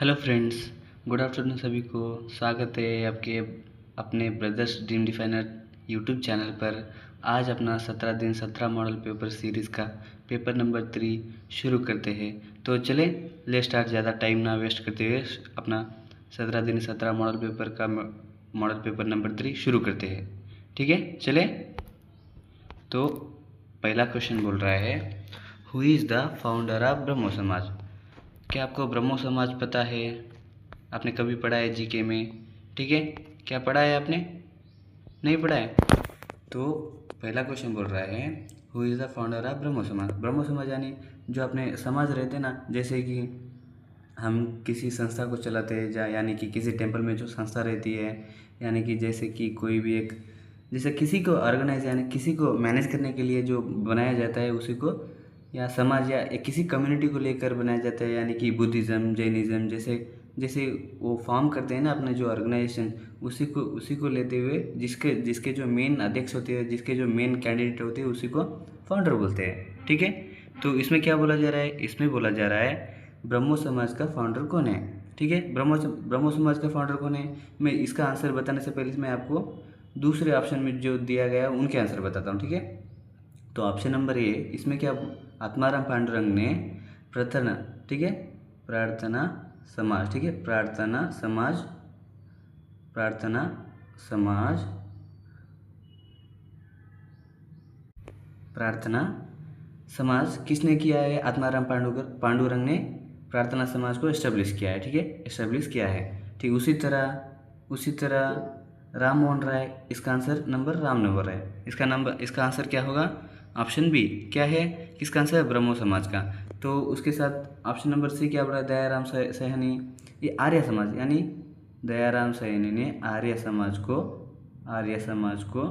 Hello friends, good afternoon सभी को। स्वागत है आपके अपने brothers dream definer YouTube channel पर। आज अपना 17 दिन 17 मॉडल पेपर सीरीज़ का पेपर नंबर 3 शुरू करते हैं। तो चले ले स्टार्ट, ज़्यादा टाइम ना वेस्ट करते हुए अपना 17 दिन 17 मॉडल पेपर का मॉडल पेपर नंबर 3 शुरू करते हैं। ठीक है, चले। तो पहला क्वेश्चन बोल रहा है, who is the founder of Brahmo Samaj. क्या आपको ब्रह्मो समाज पता है? आपने कभी पढ़ा है जीके में? ठीक है, क्या पढ़ा है आपने? नहीं पढ़ा है? तो पहला क्वेश्चन बोल रहा है, who is the founder of Brahmo Samaj. Brahmo समाज यानी जो अपने समाज रहते हैं ना, जैसे कि हम किसी संस्था को चलाते हैं, यानी कि किसी टेम्पल में जो संस्था रहती है, यानी कि जैसे कि कोई भी एक, जैसे किसी को ऑर्गेनाइज यानी किसी को मैनेज करने के लिए जो बनाया जाता है उसी को, या समाज या एक किसी कम्युनिटी को लेकर बनाया जाता है, यानी कि बुद्धिज़्म, जैनिज़्म जैसे जैसे वो फॉर्म करते हैं ना अपने जो ऑर्गेनाइजेशन, उसी को लेते हुए जिसके जिसके जो मेन अध्यक्ष होते हैं, जिसके जो मेन कैंडिडेट होते हैं, उसी को फाउंडर बोलते हैं। ठीक है, तो इसमें क्या बोला जा रहा है? इसमें बोला जा रहा है ब्रह्मो समाज का फाउंडर कौन है। ठीक है, ब्रह्मो समाज का फाउंडर कौन है। मैं इसका आंसर बताने से पहले मैं आपको दूसरे ऑप्शन में जो दिया गया है उनके आंसर बताता हूँ। ठीक है, तो ऑप्शन नंबर ए, इसमें क्या, आत्माराम पांडुरंग ने प्रार्थना, ठीक है, प्रार्थना समाज, ठीक है, प्रार्थना समाज, प्रार्थना समाज, प्रार्थना समाज किसने किया है? आत्माराम पांडुरंग ने प्रार्थना समाज को एस्टेब्लिश किया है। ठीक है, एस्टेब्लिश किया है। ठीक, उसी तरह राम मोहन राय, इसका आंसर राम नंबर है। इसका आंसर क्या होगा? ऑप्शन बी क्या है? किसका आंसर है? ब्रह्मो समाज का। तो उसके साथ ऑप्शन नंबर सी क्या बोला? दयाराम सैनी, ये आर्य समाज, यानी दयाराम सैनी ने आर्य समाज को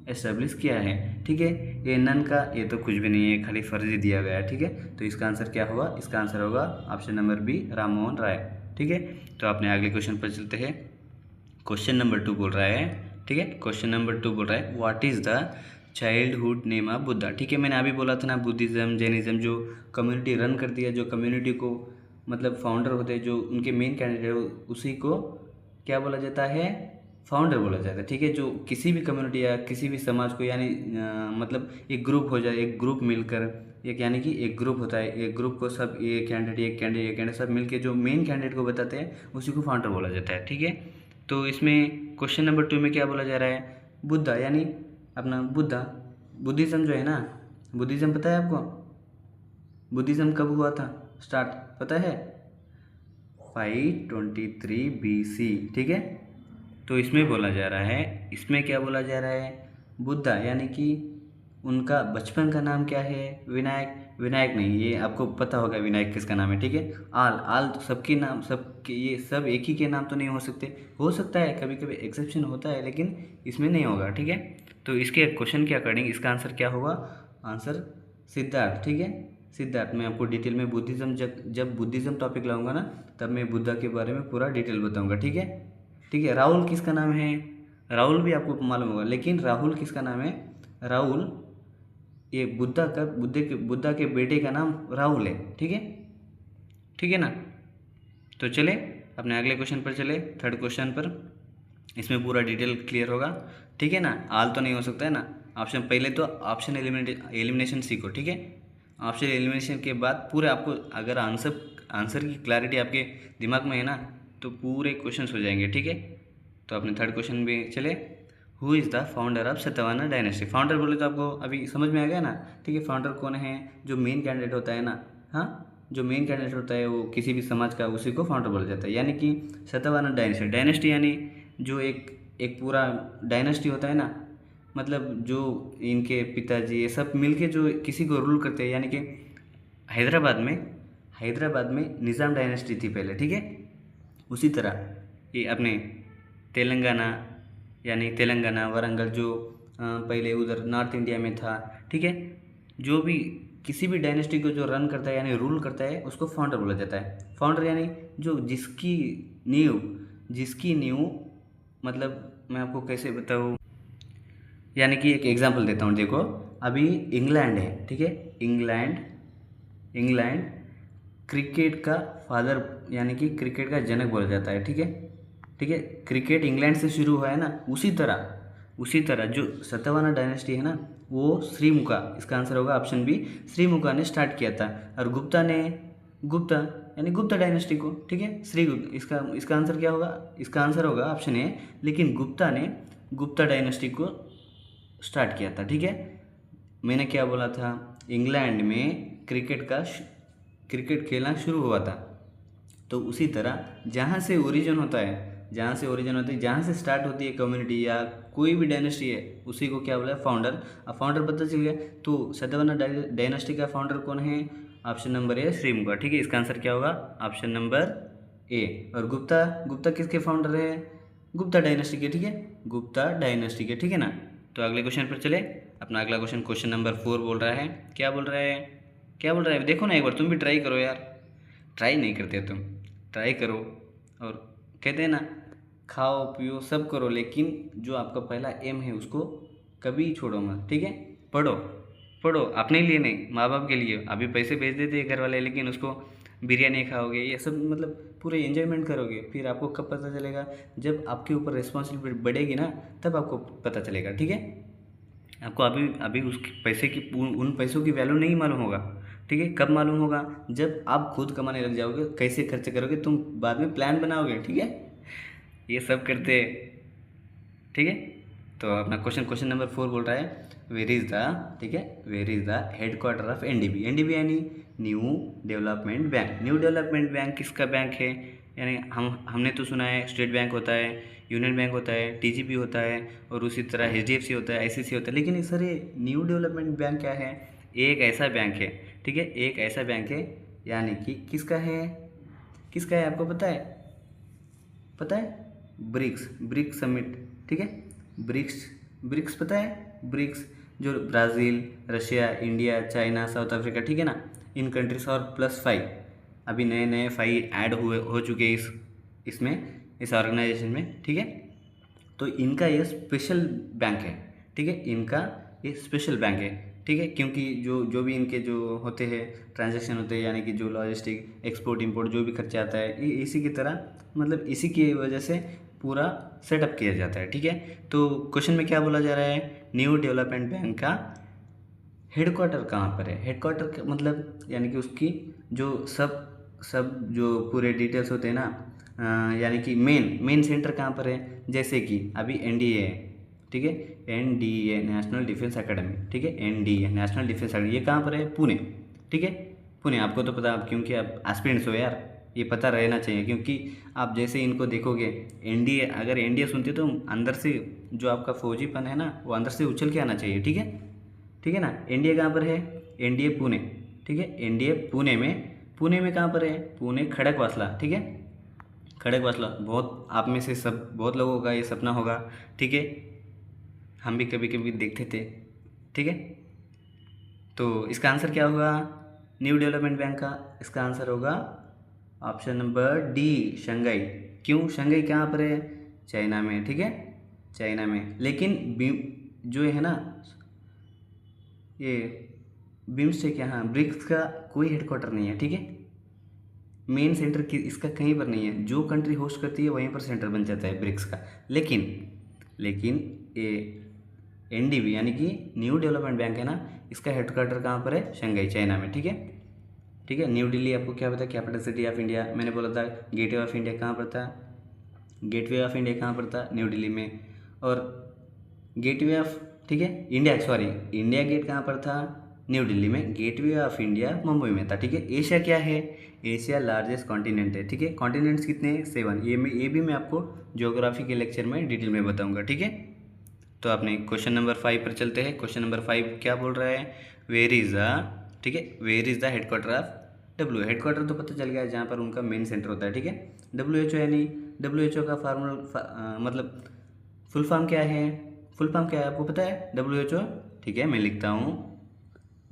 एस्टेब्लिश किया है। ठीक है, ये नन का ये तो कुछ भी नहीं है, खाली फर्जी दिया गया है। ठीक है, तो इसका आंसर क्या होगा? इसका आंसर होगा option number B, Ram Mohan Roy. ठीक है, तो अपने अगले क्वेश्चन पर चलते हैं। क्वेश्चन नंबर 2 बोल रहा है, ठीक है, क्वेश्चन नंबर 2 बोल रहा है, what is the childhood name of Buddha. ठीक है, मैंने अभी बोला था ना, बुद्धिज़्म जैनिज़्म जो कम्युनिटी रन करती है, जो कम्युनिटी को मतलब फाउंडर होते हैं, जो उनके मेन कैंडिडेट, उसी को क्या बोला जाता है? फाउंडर बोला जाता है। ठीक है, जो किसी भी कम्युनिटी या किसी भी समाज को, यानी मतलब एक ग्रुप हो जाए, एक ग्रुप मिलकर, एक यानी कि एक ग्रुप होता है, एक ग्रुप को सब एक कैंडिडेट सब मिलके जो मेन कैंडिडेट को बताते हैं, उसी को फाउंडर बोला जाता है। ठीक है, तो इसमें क्वेश्चन नंबर 2 में क्या बोला जा रहा है? बुद्धा, यानी अपना बुद्धिज़्म जो है ना, बुद्धिज़्म पता है आपको? बुद्धिज़्म कब हुआ था स्टार्ट, पता है? 523 BC। ठीक है, तो इसमें बोला जा रहा है, इसमें क्या बोला जा रहा है? बुद्धा यानी कि उनका बचपन का नाम क्या है? विनायक। विनायक नहीं, ये आपको पता होगा विनायक किसका नाम है। ठीक है, आल आल तो सबके नाम, सबके ये सब एक ही के नाम तो नहीं हो सकते, हो सकता है कभी कभी एक्सेप्शन होता है, लेकिन इसमें नहीं होगा। ठीक है, तो इसके क्वेश्चन के अकॉर्डिंग इसका आंसर क्या होगा? आंसर सिद्धार्थ। ठीक है, सिद्धार्थ। मैं आपको डिटेल में बुद्धिज़्म जब बुद्धिज़्म टॉपिक लाऊंगा ना, तब मैं बुद्धा के बारे में पूरा डिटेल बताऊंगा। ठीक है, ठीक है। राहुल किसका नाम है? राहुल भी आपको मालूम होगा, लेकिन राहुल किसका नाम है? राहुल, ये बुद्धा के बेटे का नाम राहुल है। ठीक है, ठीक है ना। तो चले अपने अगले क्वेश्चन पर चले, थर्ड क्वेश्चन पर। इसमें पूरा डिटेल क्लियर होगा। ठीक है ना, आल तो नहीं हो सकता है ना। ऑप्शन पहले तो ऑप्शन एलिमिनेशन सीखो। ठीक है, ऑप्शन एलिमिनेशन के बाद पूरे आपको, अगर आंसर की क्लैरिटी आपके दिमाग में है ना, तो पूरे क्वेश्चंस हो जाएंगे। ठीक है, तो अपने थर्ड क्वेश्चन में चले, who is the founder of Satavahana dynasty. Founder बोले तो आपको अभी समझ में आ गया ना। ठीक है, फाउंडर कौन है? जो मेन कैंडिडेट होता है ना, हाँ, जो मेन कैंडिडेट होता है वो किसी भी समाज का, उसी को फाउंडर बोला जाता है। यानी कि सतवाहन डायनेस्टी, डायनेस्टी यानी जो एक एक पूरा डायनेस्टी होता है ना, मतलब जो इनके पिताजी ये सब मिलके जो किसी को रूल करते हैं, यानी कि हैदराबाद में निज़ाम डायनेस्टी थी पहले। ठीक है, उसी तरह ये अपने तेलंगाना, यानी तेलंगाना वारंगल जो पहले उधर नॉर्थ इंडिया में था। ठीक है, जो भी किसी भी डायनेस्टी को जो रन करता है यानी रूल करता है, उसको फाउंडर बोला जाता है। फाउंडर यानी जो जिसकी नींव मतलब मैं आपको कैसे बताऊँ, यानी कि एक एग्जांपल देता हूँ। देखो, अभी इंग्लैंड है, ठीक है, इंग्लैंड क्रिकेट का फादर यानी कि क्रिकेट का जनक बोला जाता है। ठीक है, ठीक है। क्रिकेट इंग्लैंड से शुरू हुआ है ना, उसी तरह जो सतवाहन डायनेस्टी है ना, वो श्रीमुखा, इसका आंसर होगा ऑप्शन बी, श्रीमुखा ने स्टार्ट किया था। और गुप्ता यानी गुप्ता डायनेस्टी को, ठीक है, श्रीगुप्त, इसका आंसर क्या होगा? इसका आंसर होगा ऑप्शन ए, लेकिन गुप्ता ने गुप्ता डायनेस्टी को स्टार्ट किया था। ठीक है, मैंने क्या बोला था? इंग्लैंड में क्रिकेट खेलना शुरू हुआ था। तो उसी तरह जहाँ से ओरिजिन होता है, जहाँ से स्टार्ट होती है कम्युनिटी या कोई भी डायनेस्टी है, उसी को क्या बोला है? फाउंडर। अब फाउंडर पता चल गया, तो सतवाहन डायनेस्टी का फाउंडर कौन है? Option number A, Shrimukha. ठीक है, इसका आंसर क्या होगा? Option number A. और गुप्ता किसके फाउंडर है? गुप्ता डायनेस्टी के। ठीक है, गुप्ता डायनेस्टी के। ठीक है ना। तो अगले क्वेश्चन पर चले। अपना अगला क्वेश्चन नंबर 4 बोल रहा है। क्या बोल रहा है? देखो ना एक बार, तुम भी ट्राई करो यार। ट्राई नहीं करते तुम, ट्राई करो। और कहते हैं ना, खाओ पियो सब करो, लेकिन जो आपका पहला एम है उसको कभी छोड़ो मत। ठीक है, पढ़ो अपने लिए नहीं, माँ बाप के लिए। अभी पैसे भेज देते हैं घर वाले, लेकिन उसको बिरयानी खाओगे, ये सब मतलब पूरे एंजॉयमेंट करोगे। फिर आपको कब पता चलेगा? जब आपके ऊपर रिस्पॉन्सिबिलिटी बढ़ेगी ना, तब आपको पता चलेगा। ठीक है, आपको अभी उस पैसे की, उन पैसों की वैल्यू नहीं मालूम होगा। ठीक है, कब मालूम होगा? जब आप खुद कमाने लग जाओगे, कैसे खर्च करोगे तुम बाद में प्लान बनाओगे। ठीक है, ये सब करते। ठीक है, तो अपना क्वेश्चन नंबर 4 बोल रहा है, वेर इज़ द, ठीक है, where is the headquarter of NDB यानी new development bank. New development bank किसका बैंक है? यानी हमने तो सुना है स्टेट बैंक होता है, यूनियन बैंक होता है, टीजीबी होता है, और उसी तरह एचडीएफसी होता है, आईसीसी होता है। लेकिन सर ये न्यू डेवलपमेंट बैंक क्या है? एक ऐसा बैंक है, ठीक है, एक ऐसा बैंक है, यानी कि किसका है आपको पता है? BRICS summit. ठीक है, ब्रिक्स पता है? ब्रिक्स जो Brazil, Russia, India, China, South Africa, ठीक है ना, इन कंट्रीज और +5 अभी नए 5 ऐड हो चुके हैं इसमें, इस ऑर्गेनाइजेशन में। ठीक है, तो इनका ये स्पेशल बैंक है। ठीक है, इनका ये स्पेशल बैंक है। ठीक है, क्योंकि जो भी इनके जो होते हैं ट्रांजैक्शन होते हैं, यानी कि जो लॉजिस्टिक, एक्सपोर्ट इंपोर्ट जो भी खर्चा आता है, ये इसी की तरह, मतलब इसी की वजह से पूरा सेटअप किया जाता है। ठीक है, तो क्वेश्चन में क्या बोला जा रहा है? न्यू डेवलपमेंट बैंक का हेडक्वार्टर कहाँ पर है? हेडक्वार्टर मतलब यानी कि उसकी जो सब जो पूरे डिटेल्स होते हैं ना, यानी कि मेन सेंटर कहाँ पर है? जैसे कि अभी एनडीए है, ठीक है, एनडीए नेशनल डिफेंस एकेडमी। ठीक है, एनडीए नेशनल डिफेंस एकेडमी, ये कहाँ पर है? पुणे। ठीक है, पुणे। आपको तो पता, क्योंकि आप एस्पिरेंट्स हो यार, ये पता रहना चाहिए, क्योंकि आप जैसे इनको देखोगे, एनडीए, अगर एनडीए सुनते तो अंदर से जो आपका फौजीपन है ना, वो अंदर से उछल के आना चाहिए। ठीक है ना। एनडीए कहाँ पर है? एनडीए पुणे। ठीक है, एनडीए पुणे में कहाँ पर है? पुणे खड़गवासला। ठीक है, खड़गवासला। बहुत लोगों का ये सपना होगा। ठीक है, हम भी कभी कभी देखते थे। ठीक है, तो इसका आंसर क्या होगा न्यू डेवलपमेंट बैंक का? इसका आंसर होगा ऑप्शन नंबर डी, शंघाई। क्यों? शंघाई कहाँ पर है? चाइना में। ठीक है, चाइना में। लेकिन जो है ना, ये बिम्स्टेक, यहाँ ब्रिक्स का कोई हेडक्वार्टर नहीं है। ठीक है, मेन सेंटर की इसका कहीं पर नहीं है। जो कंट्री होस्ट करती है वहीं पर सेंटर बन जाता है ब्रिक्स का। लेकिन ये एनडीबी यानी कि न्यू डेवलपमेंट बैंक है ना, इसका हेडक्वार्टर कहाँ पर है? शंघाई, चाइना में। ठीक है, न्यू दिल्ली आपको क्या पता है? Capital city of India. मैंने बोला था गेटवे ऑफ इंडिया कहाँ पर था? गेटवे ऑफ इंडिया कहाँ पर था? न्यू दिल्ली में। और गेटवे ऑफ, ठीक है, इंडिया गेट कहाँ पर था? न्यू दिल्ली में। गेटवे ऑफ इंडिया मुंबई में था। ठीक है, एशिया क्या है? एशिया लार्जेस्ट कॉन्टिनेंट है। ठीक है, कॉन्टिनेंट्स कितने हैं? 7। ये भी मैं आपको ज्योग्राफी के लेक्चर में डिटेल में बताऊंगा। ठीक है, तो आपने क्वेश्चन नंबर 5 पर चलते हैं। क्वेश्चन नंबर 5 क्या बोल रहा है? वेयर इज़ द, ठीक है, where is the headquarter of W. Headquarter तो पता चल गया, जहाँ पर उनका मेन सेंटर होता है। ठीक है, WHO यानी WHO का मतलब फुल फॉर्म क्या है? आपको पता है WHO? ठीक है, मैं लिखता हूँ,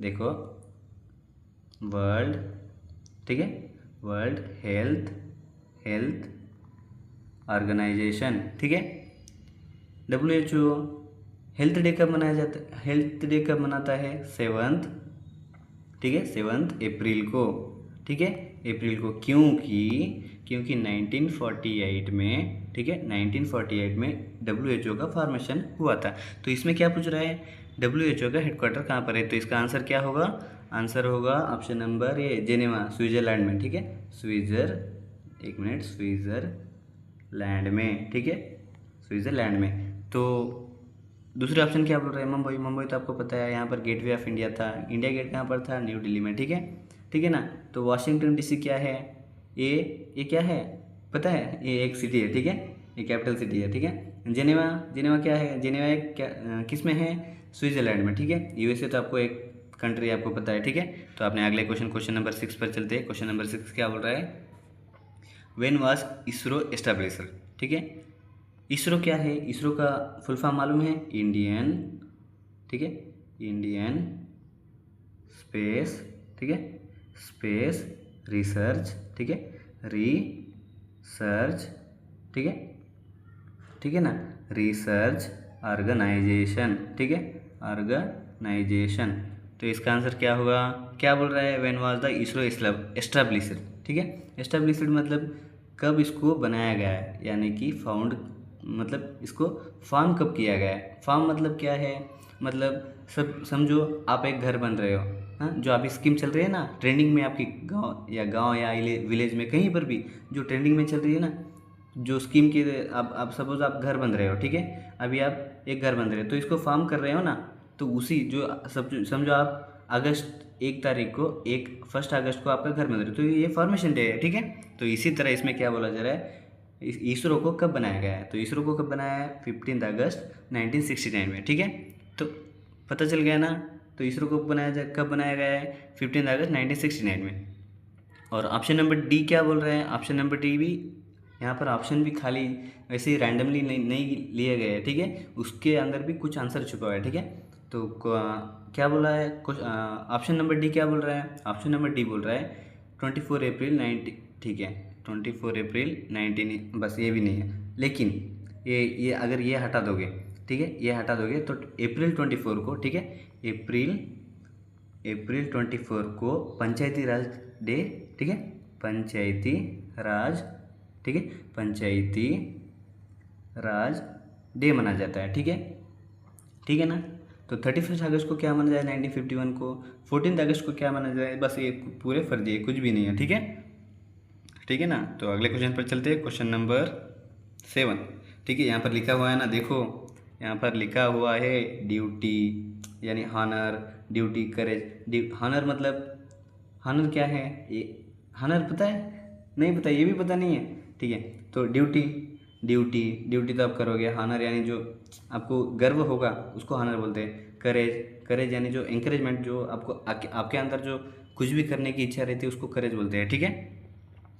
देखो, वर्ल्ड, ठीक है, वर्ल्ड हेल्थ ऑर्गेनाइजेशन। ठीक है, WHO हेल्थ डे कब मनाया जाता है? हेल्थ डे कब मनाता है? 7th, ठीक है, 7 अप्रैल को। ठीक है, अप्रैल को, क्योंकि 1948 में, ठीक है, 1948 में WHO का फॉर्मेशन हुआ था। तो इसमें क्या पूछ रहा है, WHO का हेडक्वार्टर कहाँ पर है? तो इसका आंसर क्या होगा? आंसर होगा ऑप्शन नंबर ए, जेनेवा, स्विट्जरलैंड में, ठीक है, स्विट्जरलैंड में, ठीक है, स्विट्जरलैंड में। तो दूसरे ऑप्शन क्या बोल रहे हैं? मुंबई तो आपको पता है, यहाँ पर गेटवे ऑफ इंडिया था। इंडिया गेट कहाँ पर था? न्यू दिल्ली में, ठीक है ना। तो वाशिंगटन DC क्या है? ये क्या है पता है? ये एक सिटी है, ठीक है, ये कैपिटल सिटी है, ठीक है। जेनेवा क्या है? जेनेवा एक किस में है? स्विट्जरलैंड में, ठीक है। USA तो आपको एक कंट्री आपको पता है, ठीक है। तो आपने अगले क्वेश्चन नंबर 6 पर चलते हैं। क्वेश्चन नंबर 6 क्या बोल रहा है? व्हेन वाज इसरो एस्टैब्लिश्ड, ठीक है। इसरो क्या है? इसरो का फुल फॉर्म मालूम है? इंडियन, ठीक है, इंडियन स्पेस, ठीक है, स्पेस रिसर्च, ठीक है, रिसर्च, ठीक है ना, रिसर्च ऑर्गेनाइजेशन, ठीक है, ऑर्गेनाइजेशन। तो इसका आंसर क्या होगा? क्या बोल रहा है? When was the ISRO established, ठीक है। एस्टैब्लिश्ड मतलब कब इसको बनाया गया है, यानी कि फाउंड मतलब इसको फॉर्म कब किया गया है। फॉर्म मतलब क्या है? मतलब सब समझो, आप एक घर बन रहे हो, हाँ, जो अभी स्कीम चल रही है ना ट्रेंडिंग में, आपकी गांव या विलेज में कहीं पर भी जो ट्रेंडिंग में चल रही है ना, जो स्कीम की, आप सपोज आप घर बन रहे हो, ठीक है, अभी आप एक घर बन रहे हो, तो इसको फॉर्म कर रहे हो ना, तो उसी जो सब समझो आप अगस्त 1 तारीख को, 1 अगस्त को आपका घर बन रहा है, तो ये फॉर्मेशन डे है, ठीक है। तो इसी तरह इसमें क्या बोला जा रहा है, इसरो को कब बनाया गया है? तो इसरो को कब बनाया है? 15 अगस्त 1969 में, ठीक है। तो पता चल गया ना। तो इसरो को कब बनाया गया है? 15 अगस्त 1969 में। और ऑप्शन नंबर डी क्या बोल रहे हैं? ऑप्शन नंबर डी भी, यहाँ पर ऑप्शन भी खाली वैसे ही रैंडमली नहीं लिए गए हैं, ठीक है, उसके अंदर भी कुछ आंसर छुपा हुआ है, ठीक है। तो क्या बोला है? कुछ ऑप्शन नंबर डी क्या बोल रहा है? ऑप्शन नंबर डी बोल रहा है 24 अप्रैल 19, ठीक है, 24 अप्रैल 19, बस ये भी नहीं है, लेकिन ये अगर ये हटा दोगे, ठीक है, ये हटा दोगे तो अप्रैल 24 को, ठीक है, अप्रैल 24 को पंचायती राज डे, ठीक है, पंचायती राज, ठीक है, पंचायती राज डे मनाया जाता है, ठीक है ना। तो 31 अगस्त को क्या माना जाए? 1951 को। 14 अगस्त को क्या माना जाए? बस ये पूरे फर्जी है, कुछ भी नहीं है, ठीक है ना। तो अगले क्वेश्चन पर चलते हैं, क्वेश्चन नंबर 7, ठीक है। यहाँ पर लिखा हुआ है ना, देखो यहाँ पर लिखा हुआ है ड्यूटी, यानी हॉनर, ड्यूटी, करेज। हॉनर मतलब, हॉनर क्या है? ये हॉनर पता है? नहीं पता, ये भी पता नहीं है, ठीक है। तो ड्यूटी तो आप करोगे। हॉनर यानी जो आपको गर्व होगा उसको हॉनर बोलते हैं। करेज यानी जो एंकरेजमेंट, जो आपको आपके अंदर जो कुछ भी करने की इच्छा रहती है उसको करेज बोलते हैं, ठीक है।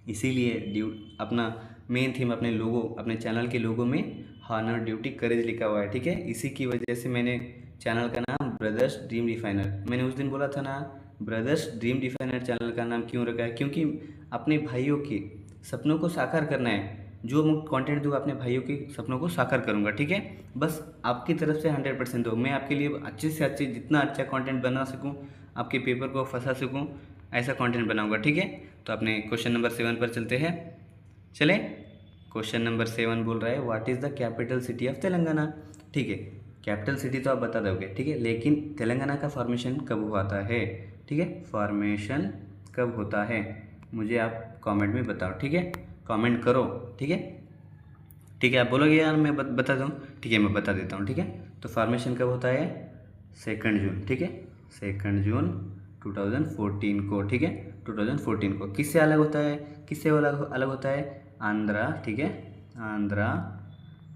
इसीलिए अपना मेन थीम, अपने चैनल के लोगों में हॉनर, ड्यूटी, करेज लिखा हुआ है, ठीक है। इसी की वजह से मैंने चैनल का नाम ब्रदर्स ड्रीम डिफाइनर, मैंने उस दिन बोला था ना, ब्रदर्स ड्रीम डिफाइनर चैनल का नाम क्यों रखा है? क्योंकि अपने भाइयों के सपनों को साकार करना है। जो मैं कंटेंट दूँ अपने भाइयों के सपनों को साकार करूँगा, ठीक है। बस आपकी तरफ से 100% दो, मैं आपके लिए अच्छे से अच्छे, जितना अच्छा कंटेंट बना सकूँ, आपके पेपर को फंसा सकूँ, ऐसा कंटेंट बनाऊँगा, ठीक है। तो अपने क्वेश्चन नंबर 7 पर चलते हैं। चले, क्वेश्चन नंबर 7 बोल रहा है what is the capital city of Telangana, ठीक है। कैपिटल सिटी तो आप बता दोगे, ठीक है, लेकिन तेलंगाना का फॉर्मेशन कब हुआ है, ठीक है, फॉर्मेशन कब होता है, मुझे आप कमेंट में बताओ, ठीक है, कमेंट करो, ठीक है, आप बोलोगे यार मैं बता दूँ, ठीक है, मैं बता देता हूँ, ठीक है। तो फॉर्मेशन कब होता है? 2 जून, ठीक है, 2 जून 2014 को, ठीक है, 2014 को। किससे अलग होता है? किससे अलग होता है? आंध्रा, ठीक है, आंध्र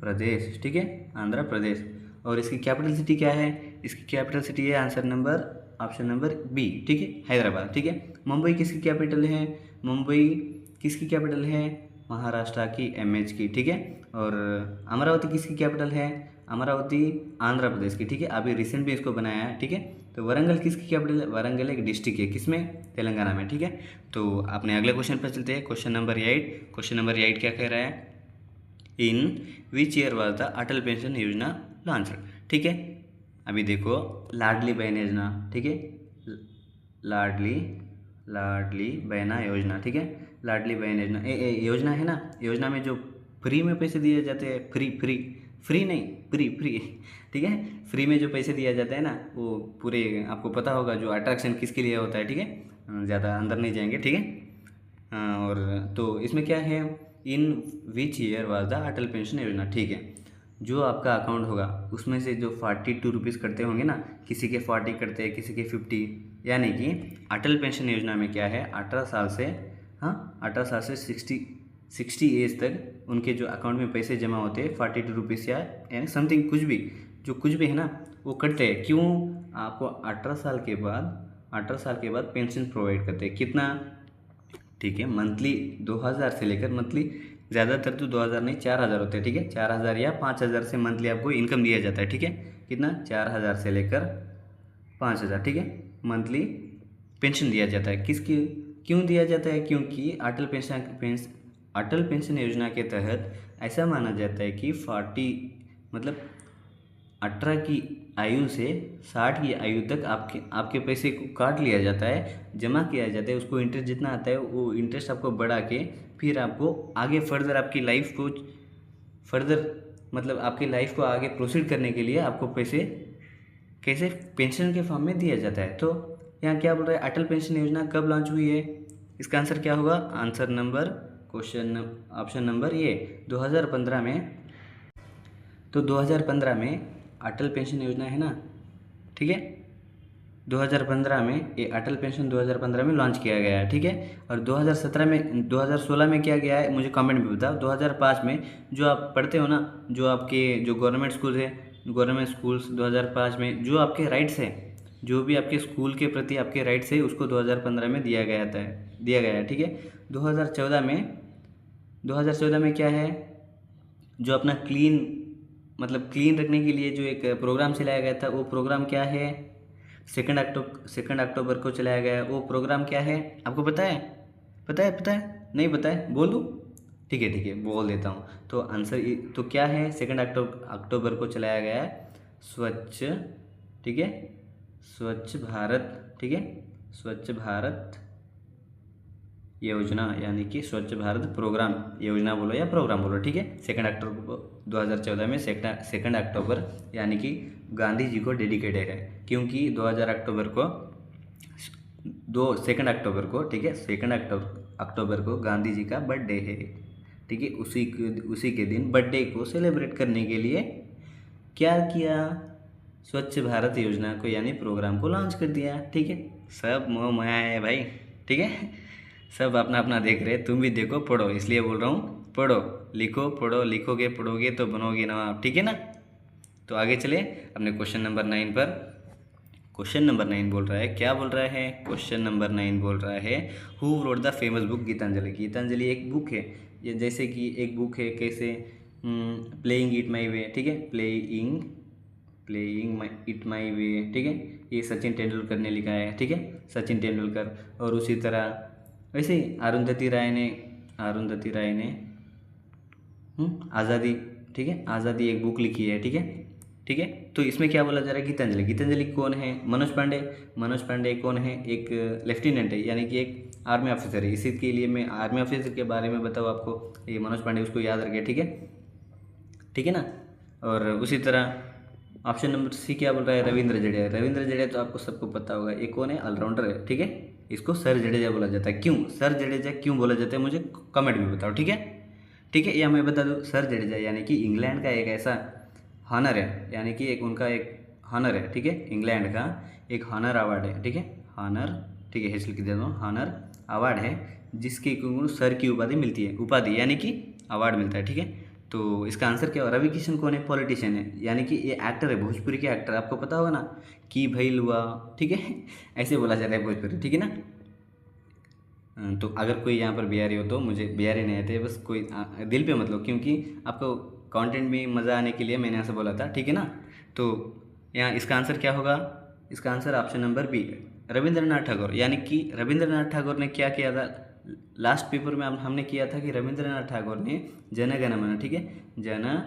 प्रदेश, ठीक है, आंध्र प्रदेश। और इसकी कैपिटल सिटी क्या है? इसकी कैपिटल सिटी है ऑप्शन नंबर बी, ठीक है, हैदराबाद, ठीक है। मुंबई किसकी कैपिटल है? मुंबई किसकी कैपिटल है? महाराष्ट्र की, MH की, ठीक है। और अमरावती किसकी कैपिटल है? अमरावती आंध्र प्रदेश की, ठीक है, अभी रिसेंट भी इसको बनाया है, ठीक है। तो वरंगल किसकी कैपिटल है? वरंगल एक डिस्ट्रिक्ट है, किसमें? तेलंगाना में, ठीक है। तो अपने अगले क्वेश्चन पर चलते हैं, क्वेश्चन नंबर 8। क्वेश्चन नंबर 8 क्या कह रहा है? In which year was the Atal Pension Yojana launch, ठीक है। अभी देखो, लाडली बहन योजना, ठीक है, लाडली लाडली बहना योजना, ठीक है। लाडली बहन योजना योजना है ना, योजना में जो फ्री में पैसे दिए जाते हैं, फ्री फ्री फ्री नहीं, फ्री फ्री ठीक है, फ्री में जो पैसे दिया जाता है ना, वो पूरे आपको पता होगा जो अट्रैक्शन किसके लिए होता है, ठीक है। ज़्यादा अंदर नहीं जाएंगे, ठीक है। और तो इसमें क्या है, in which year was the Atal Pension Yojana, ठीक है। जो आपका अकाउंट होगा उसमें से जो 42 रुपीज़ कटते होंगे ना, किसी के 40 कटते हैं, किसी के 50, यानी कि अटल पेंशन योजना में क्या है, 18 साल से, हाँ 18 साल से 60 एज तक उनके जो अकाउंट में पैसे जमा होते हैं 42 रुपीज़ या यानी समथिंग कुछ भी, जो कुछ भी है ना वो कटते हैं। क्यों? आपको 18 साल के बाद पेंशन प्रोवाइड करते हैं। कितना? ठीक है, मंथली 2000 से लेकर, मंथली ज़्यादातर तो 2000 नहीं 4000 होते हैं, ठीक है। 4000 या 5000 से मंथली आपको इनकम दिया जाता है, ठीक है। कितना? 4000 से लेकर 5000, ठीक है, मंथली पेंशन दिया जाता है। किसकी? क्यों दिया जाता है? क्योंकि अटल पेंशन योजना के तहत ऐसा माना जाता है कि 40 मतलब 18 की आयु से 60 की आयु तक आपके पैसे को काट लिया जाता है, जमा किया जाता है। उसको इंटरेस्ट जितना आता है वो इंटरेस्ट आपको बढ़ा के फिर आपको आगे फर्दर आपकी लाइफ को फर्दर मतलब आपकी लाइफ को आगे प्रोसीड करने के लिए आपको पैसे कैसे पेंशन के फॉर्म में दिया जाता है। तो यहाँ क्या बोल रहा है, अटल पेंशन योजना कब लॉन्च हुई है? इसका आंसर क्या होगा? आंसर नंबर ऑप्शन नंबर ये 2015 में। तो 2015 में अटल पेंशन योजना है ना, ठीक है, 2015 में ये अटल पेंशन 2015 में लॉन्च किया गया है, ठीक है। और 2017 में 2016 में क्या गया है मुझे कमेंट में बताओ। 2005 में जो आप पढ़ते हो ना, जो आपके जो गवर्नमेंट स्कूल है, गवर्नमेंट स्कूल्स 2005 में जो आपके राइट्स है, जो भी आपके स्कूल के प्रति आपके राइट्स है उसको 2015 में दिया गया है, ठीक है। 2014 में क्या है, जो अपना क्लीन रखने के लिए जो एक प्रोग्राम चलाया गया था, वो प्रोग्राम क्या है? 2 अक्टूबर को चलाया गया है। वो प्रोग्राम क्या है आपको पता है? पता है नहीं पता है? बोल दूँ? ठीक है बोल देता हूँ। तो आंसर तो क्या है, 2 अक्टूबर को चलाया गया है स्वच्छ, ठीक है, स्वच्छ भारत, ठीक है, स्वच्छ भारत योजना, यानी कि स्वच्छ भारत प्रोग्राम, योजना बोलो या प्रोग्राम बोलो, ठीक है। 2 अक्टूबर को 2014 में 2 अक्टूबर यानी कि गांधी जी को डेडिकेटेड है, क्योंकि 2000 अक्टूबर को 2 अक्टूबर को, ठीक है, 2 अक्टूबर को गांधी जी का बर्थडे है, ठीक है। उसी के दिन बर्थडे को सेलिब्रेट करने के लिए क्या किया, स्वच्छ भारत योजना को यानी प्रोग्राम को लॉन्च कर दिया, ठीक है। सब मोह माया है भाई, ठीक है, सब अपना अपना देख रहे, तुम भी देखो पढ़ो, इसलिए बोल रहा हूँ पढ़ो लिखो, पढ़ो लिखोगे पढ़ोगे तो बनोगे नवाब, ठीक है ना। तो आगे चले अपने क्वेश्चन नंबर 9 पर। क्वेश्चन नंबर 9 बोल रहा है, क्या बोल रहा है? क्वेश्चन नंबर 9 बोल रहा है, who wrote the famous book Gitanjali. Gitanjali एक बुक है, ये जैसे कि एक बुक है कैसे, प्लेइंग इट माई वे, ठीक है, प्लेइंग इट माई वे, ठीक है, ये सचिन तेंदुलकर ने लिखा है, ठीक है, सचिन तेंदुलकर। और उसी तरह वैसे ही अरुंधति राय ने आज़ादी, ठीक है, आज़ादी एक बुक लिखी है, ठीक है। तो इसमें क्या बोला जा रहा है, गीतांजलि कौन है? मनोज पांडे कौन है? एक लेफ्टिनेंट है, यानी कि एक आर्मी ऑफिसर है। इसी के लिए मैं आर्मी ऑफिसर के बारे में बताऊँ आपको, ये मनोज पांडे, उसको याद रखिए, ठीक है ना। और उसी तरह ऑप्शन नंबर सी क्या बोल रहा है, रविंद्र जडेजा तो आपको सबको पता होगा, ये कौन है? ऑलराउंडर है, ठीक है। इसको सर जडेजा बोला जाता है। क्यों सर जडेजा क्यों बोला जाता है मुझे कमेंट में बताओ, ठीक है। या मैं बता दूँ, सर जडेजा यानी कि इंग्लैंड का एक ऐसा हॉनर है, यानी कि एक उनका एक हॉनर है, ठीक है, इंग्लैंड का एक हॉनर अवार्ड है, ठीक है, हॉनर, ठीक है, हेसल की दे दो, हॉनर अवार्ड है जिसकी सर की उपाधि मिलती है, उपाधि यानी कि अवार्ड मिलता है, ठीक है। तो इसका आंसर क्या होगा? रवि किशन कौन है? पॉलिटिशियन है, यानी कि ये एक्टर है, भोजपुरी के एक्टर, आपको पता होगा ना कि भाई लुआ, ठीक है ऐसे बोला जाता है भोजपुरी, ठीक है ना। तो अगर कोई यहाँ पर बिहारी हो तो मुझे बिहारी नहीं आते, बस कोई दिल पे मतलब, क्योंकि आपको कंटेंट में मज़ा आने के लिए मैंने ऐसा बोला था, ठीक है ना। तो यहाँ इसका आंसर क्या होगा? इसका answer option number B, Rabindranath Tagore. यानी कि रविंद्रनाथ टैगोर ने क्या किया था, लास्ट पेपर में हमने किया था कि रविंद्रनाथ टैगोर ने जन गण मन, ठीक है, जन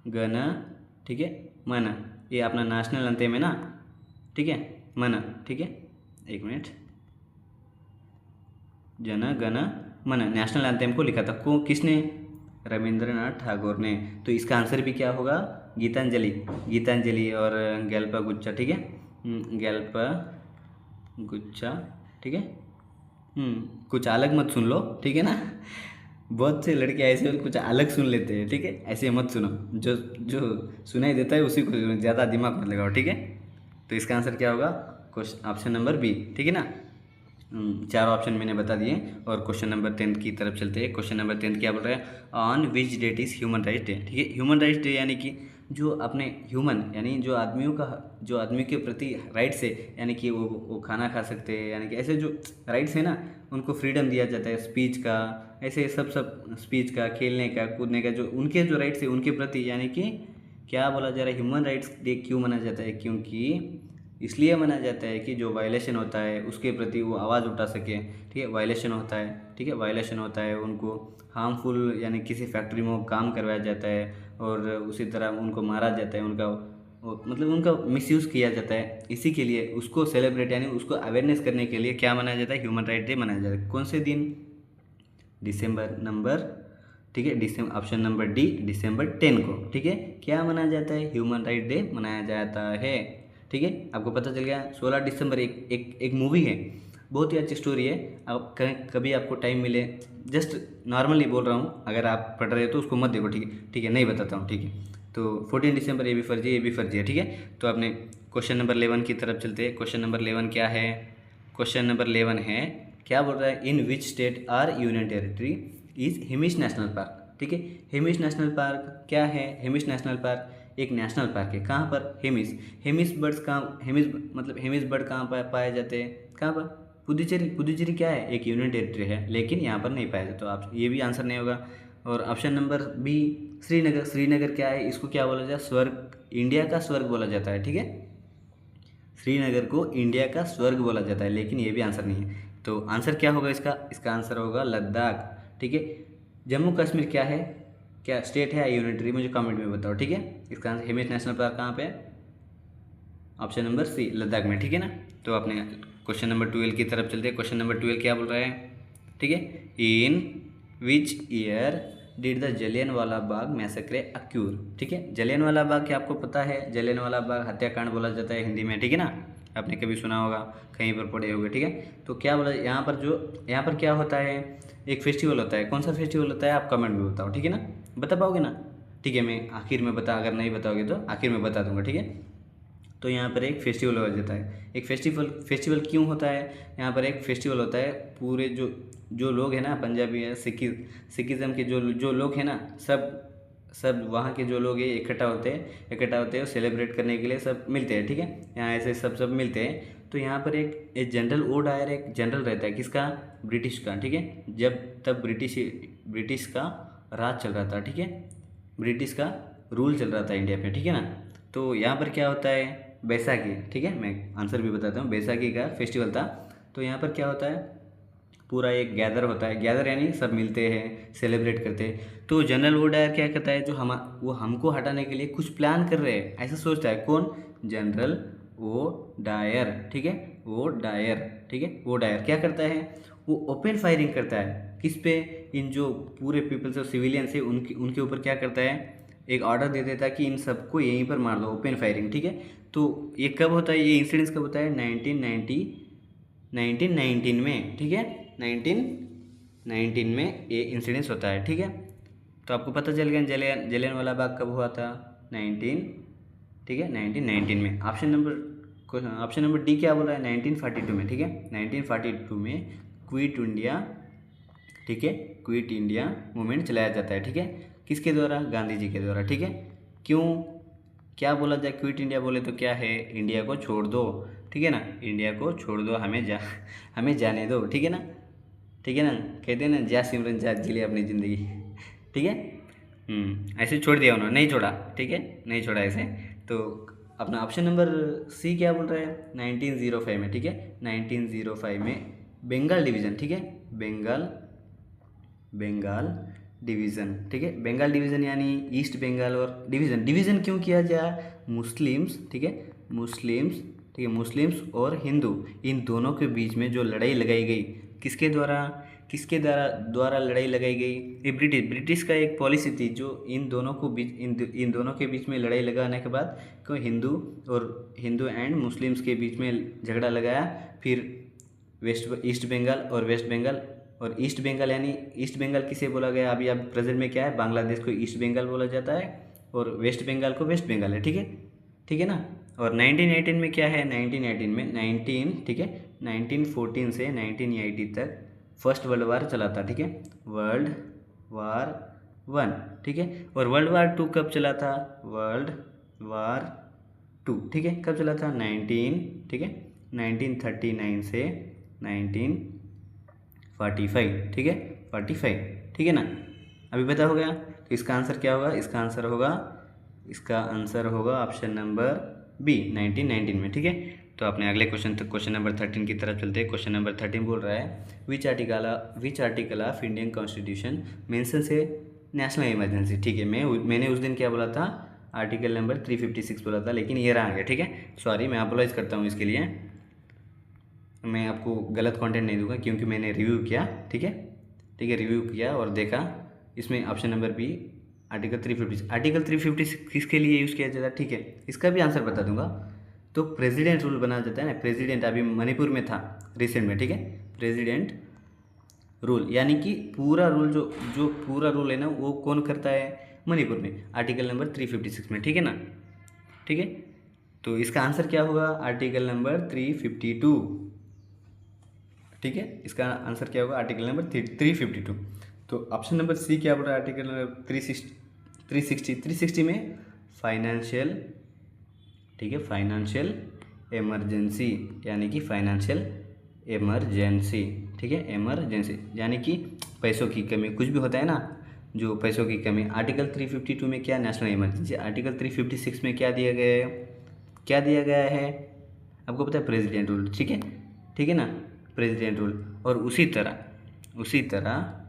गण, ठीक है, मन, ये अपना नेशनल एंथम है ना, ठीक है, मन, ठीक है, एक मिनट, जन गण मन नेशनल एंथम को लिखा था। किसने? रविंद्रनाथ ठाकुर ने। तो इसका आंसर भी क्या होगा? गीतांजलि। गीतांजलि और गैल्पा गुच्छा, ठीक है, गैल्पा गुच्छा, ठीक है। कुछ अलग मत सुन लो, ठीक है ना। बहुत से लड़के ऐसे और कुछ अलग सुन लेते हैं, ठीक है, ऐसे मत सुनो। जो जो सुनाई देता है उसी को सुनो, ज़्यादा दिमाग मत लगाओ, ठीक है। तो इसका आंसर क्या होगा? ऑप्शन नंबर बी, ठीक है ना। चार ऑप्शन मैंने बता दिए और क्वेश्चन नंबर 10 की तरफ चलते हैं। क्वेश्चन नंबर 10 क्या बोल रहा है? On which that is human rights day, ठीक है। ह्यूमन राइट्स डे यानी कि जो अपने ह्यूमन यानी जो आदमियों का, जो आदमी के प्रति राइट्स है, यानी कि वो खाना खा सकते हैं, यानी कि ऐसे जो राइट्स है ना, उनको फ्रीडम दिया जाता है स्पीच का, ऐसे सब स्पीच का, खेलने का, कूदने का, जो उनके जो राइट्स है उनके प्रति, यानी कि क्या बोला जा रहा है? ह्यूमन राइट्स डे क्यों मनाया जाता है? क्योंकि इसलिए मनाया जाता है कि जो वायलेशन होता है उसके प्रति वो आवाज़ उठा सके, ठीक है। वायलेशन होता है, ठीक है, वायलेशन होता है, उनको हार्मफुल यानी किसी फैक्ट्री में वो काम करवाया जाता है और उसी तरह उनको मारा जाता है, उनका मतलब उनका मिसयूज़ किया जाता है। इसी के लिए उसको सेलिब्रेट यानी उसको अवेयरनेस करने के लिए क्या मनाया जाता है? ह्यूमन राइट डे मनाया जाता है। कौन से दिन? दिसंबर नंबर, ठीक है, दिसंबर, ऑप्शन नंबर डी, दिसंबर 10 को, ठीक है। क्या मनाया जाता है? ह्यूमन राइट डे मनाया जाता है, ठीक है। आपको पता चल गया। 16 दिसंबर एक मूवी है, बहुत ही अच्छी स्टोरी है। आप कभी आपको टाइम मिले, जस्ट नॉर्मली बोल रहा हूँ, अगर आप पढ़ रहे हो तो उसको मत देखो, ठीक है, ठीक है, नहीं बताता हूँ, ठीक है। तो 14 दिसंबर ये भी फर्जी है, ये भी फर्जी है, ठीक है। तो आपने क्वेश्चन नंबर 11 की तरफ चलते हैं। क्वेश्चन नंबर 11 क्या है? क्वेश्चन नंबर 11 है, क्या बोल रहा है? In which state or union territory is Hemis National Park, ठीक है। हिमिश नेशनल पार्क क्या है? हिमिश नेशनल पार्क एक नेशनल पार्क है। कहाँ पर? हिमिश। हिमिश बर्ड्स कहाँ, हिमिश मतलब हिमिश बर्ड कहाँ पर पाए जाते हैं? कहाँ पर? पुदुचेरी। पुदुचेरी क्या है? एक यूनियन टेरिटरी है, लेकिन यहाँ पर नहीं पाया जाता। तो आप ये भी आंसर नहीं होगा। और option number B, Srinagar. Srinagar क्या है? इसको क्या बोला जाता है? स्वर्ग, इंडिया का स्वर्ग बोला जाता है, ठीक है। श्रीनगर को इंडिया का स्वर्ग बोला जाता है, लेकिन ये भी आंसर नहीं है। तो आंसर क्या होगा इसका? इसका आंसर होगा लद्दाख, ठीक है। जम्मू कश्मीर क्या है? क्या स्टेट है या यूनियन टेरिटरी? मुझे कमेंट में बताओ, ठीक है। इसका आंसर हिमेश नेशनल पार्क कहाँ पे है? ऑप्शन नंबर सी, लद्दाख में, ठीक है ना। तो आपने क्वेश्चन नंबर 12 की तरफ चलते हैं। क्वेश्चन नंबर 12 क्या बोल रहा है? ठीक है, in which year did the Jallianwala Bagh massacre occur, ठीक है। जलियनवाला बाग क्या आपको पता है? जलियनवाला बाग हत्याकांड बोला जाता है हिंदी में, ठीक है ना। आपने कभी सुना होगा, कहीं पर पढ़े होंगे, ठीक है। तो क्या बोला यहाँ पर क्या होता है? एक फेस्टिवल होता है। कौन सा फेस्टिवल होता है? आप कमेंट में बताओ, ठीक है ना। बता पाओगे ना? ठीक है, मैं आखिर में अगर नहीं बताओगे तो आखिर में बता दूंगा, ठीक है। तो यहाँ पर एक फेस्टिवल हो जाता है। एक फेस्टिवल क्यों होता है? यहाँ पर एक फेस्टिवल होता है, पूरे जो लोग हैं ना, पंजाबी है, सिखिज़्म के जो लोग हैं ना, सब वहाँ के जो लोग हैं इकट्ठा होते हैं और सेलिब्रेट करने के लिए सब मिलते हैं, ठीक है। यहाँ ऐसे सब मिलते हैं। तो यहाँ पर एक जनरल ओ डायर एक जनरल रहता है, किसका? ब्रिटिश का, ठीक है। तब ब्रिटिश का राज चल रहा था, ठीक है। ब्रिटिश का रूल चल रहा था इंडिया पे, ठीक है ना। तो यहाँ पर क्या होता है? बैसाखी, ठीक है, मैं आंसर भी बताता हूँ। बैसाखी का फेस्टिवल था। तो यहाँ पर क्या होता है? पूरा एक गैदर होता है, गैदर यानी सब मिलते हैं, सेलिब्रेट करते हैं। तो जनरल वो डायर क्या कहता है? वो हमको हटाने के लिए कुछ प्लान कर रहे हैं, ऐसा सोचता है। कौन? जनरल वो डायर, ठीक है, वो डायर, ठीक है। वो डायर क्या करता है? वो ओपन फायरिंग करता है। किस पे? इन जो पूरे पीपल्स और सिविलियंस है उनके ऊपर क्या करता है? एक ऑर्डर दे देता है कि इन सबको यहीं पर मार दो, ओपन फायरिंग, ठीक है। तो ये कब होता है? ये इंसिडेंस कब होता है? 1919 में, ठीक है। 1919 में ये इंसिडेंस होता है, ठीक है। तो आपको पता चल गया जलियनवाला बाग कब हुआ था? 1919 में। ऑप्शन नंबर डी क्या बोल रहा है? 1942 में, ठीक है। 1942 में क्विट इंडिया, ठीक है, क्विट इंडिया मूवमेंट चलाया जाता है, ठीक है। किसके द्वारा? गांधी जी के द्वारा, ठीक है। क्यों, क्या बोला जाए? क्विट इंडिया बोले तो क्या है? इंडिया को छोड़ दो, ठीक है ना। इंडिया को छोड़ दो, हमें जाने दो, ठीक है ना। ठीक है ना, कहते हैं ना, जा सिमरन जा, जी ले अपनी ज़िंदगी, ठीक है। ऐसे छोड़ दिया उन्होंने, नहीं छोड़ा, ठीक है, नहीं छोड़ा ऐसे। तो अपना ऑप्शन नंबर सी क्या बोल रहा है? 1905 में, ठीक है। 1905 में बंगाल डिवीज़न, ठीक है, बंगाल डिवीज़न, ठीक है। बंगाल डिवीज़न यानी ईस्ट बंगाल। और डिवीज़न क्यों किया जाए? मुस्लिम्स, ठीक है, मुस्लिम्स और हिंदू, इन दोनों के बीच में जो लड़ाई लगाई गई, किसके द्वारा? किसके द्वारा द्वारा लड़ाई लगाई गई? ये ब्रिटिश का एक पॉलिसी थी जो इन दोनों के बीच में लड़ाई लगाने के बाद को हिंदू एंड मुस्लिम्स के बीच में झगड़ा लगाया। फिर ईस्ट बंगाल यानी ईस्ट बंगाल किसे बोला गया? अभी अब प्रेजेंट में क्या है, बांग्लादेश को ईस्ट बंगाल बोला जाता है और वेस्ट बंगाल को वेस्ट बंगाल है। ठीक है ना। और 1918 में क्या है? 1914 से 1980 तक फर्स्ट वर्ल्ड वार चला था। ठीक है, वर्ल्ड वार 1। ठीक है, और वर्ल्ड वार 2 कब चला था? वर्ल्ड वार 2 ठीक है कब चला था? 1939 से 1945। ठीक है, 45। ठीक है ना। अभी पता हो गया। तो इसका आंसर क्या होगा? इसका आंसर होगा ऑप्शन नंबर बी 1919 में। ठीक है, तो अपने अगले क्वेश्चन नंबर 13 की तरफ चलते हैं। क्वेश्चन नंबर 13 बोल रहा है which article of Indian constitution mentions A national emergency. ठीक है, मैंने उस दिन क्या बोला था? आर्टिकल नंबर 356 बोला था, लेकिन ये रहा गया। ठीक है, सॉरी, मैं अपोलाइज करता हूँ इसके लिए। मैं आपको गलत कंटेंट नहीं दूंगा क्योंकि मैंने रिव्यू किया। ठीक है, रिव्यू किया और देखा इसमें ऑप्शन नंबर बी आर्टिकल 356 किसके लिए यूज़ किया जाता है? ठीक है, इसका भी आंसर बता दूंगा। तो प्रेसिडेंट रूल बनाया जाता है ना, प्रेसिडेंट अभी मणिपुर में था रिसेंट में। ठीक है, प्रेसिडेंट रूल यानी कि पूरा रूल जो पूरा रूल है ना वो कौन करता है? मणिपुर में, आर्टिकल नंबर 356 में। ठीक है ना। ठीक है, तो इसका आंसर क्या होगा? Article number 352। ठीक है, इसका आंसर क्या होगा? Article number 352। तो ऑप्शन नंबर सी क्या बोल रहा है? आर्टिकल नंबर 360 में फाइनेंशियल, ठीक है, फाइनेंशियल इमरजेंसी यानी कि फाइनेंशियल इमरजेंसी। ठीक है, इमरजेंसी यानी कि पैसों की कमी, कुछ भी होता है ना जो पैसों की कमी। आर्टिकल 352 में क्या? National emergency. आर्टिकल 356 में क्या दिया गया है? आपको पता है? President rule. ठीक है ना, प्रेसिडेंट रूल। और उसी तरह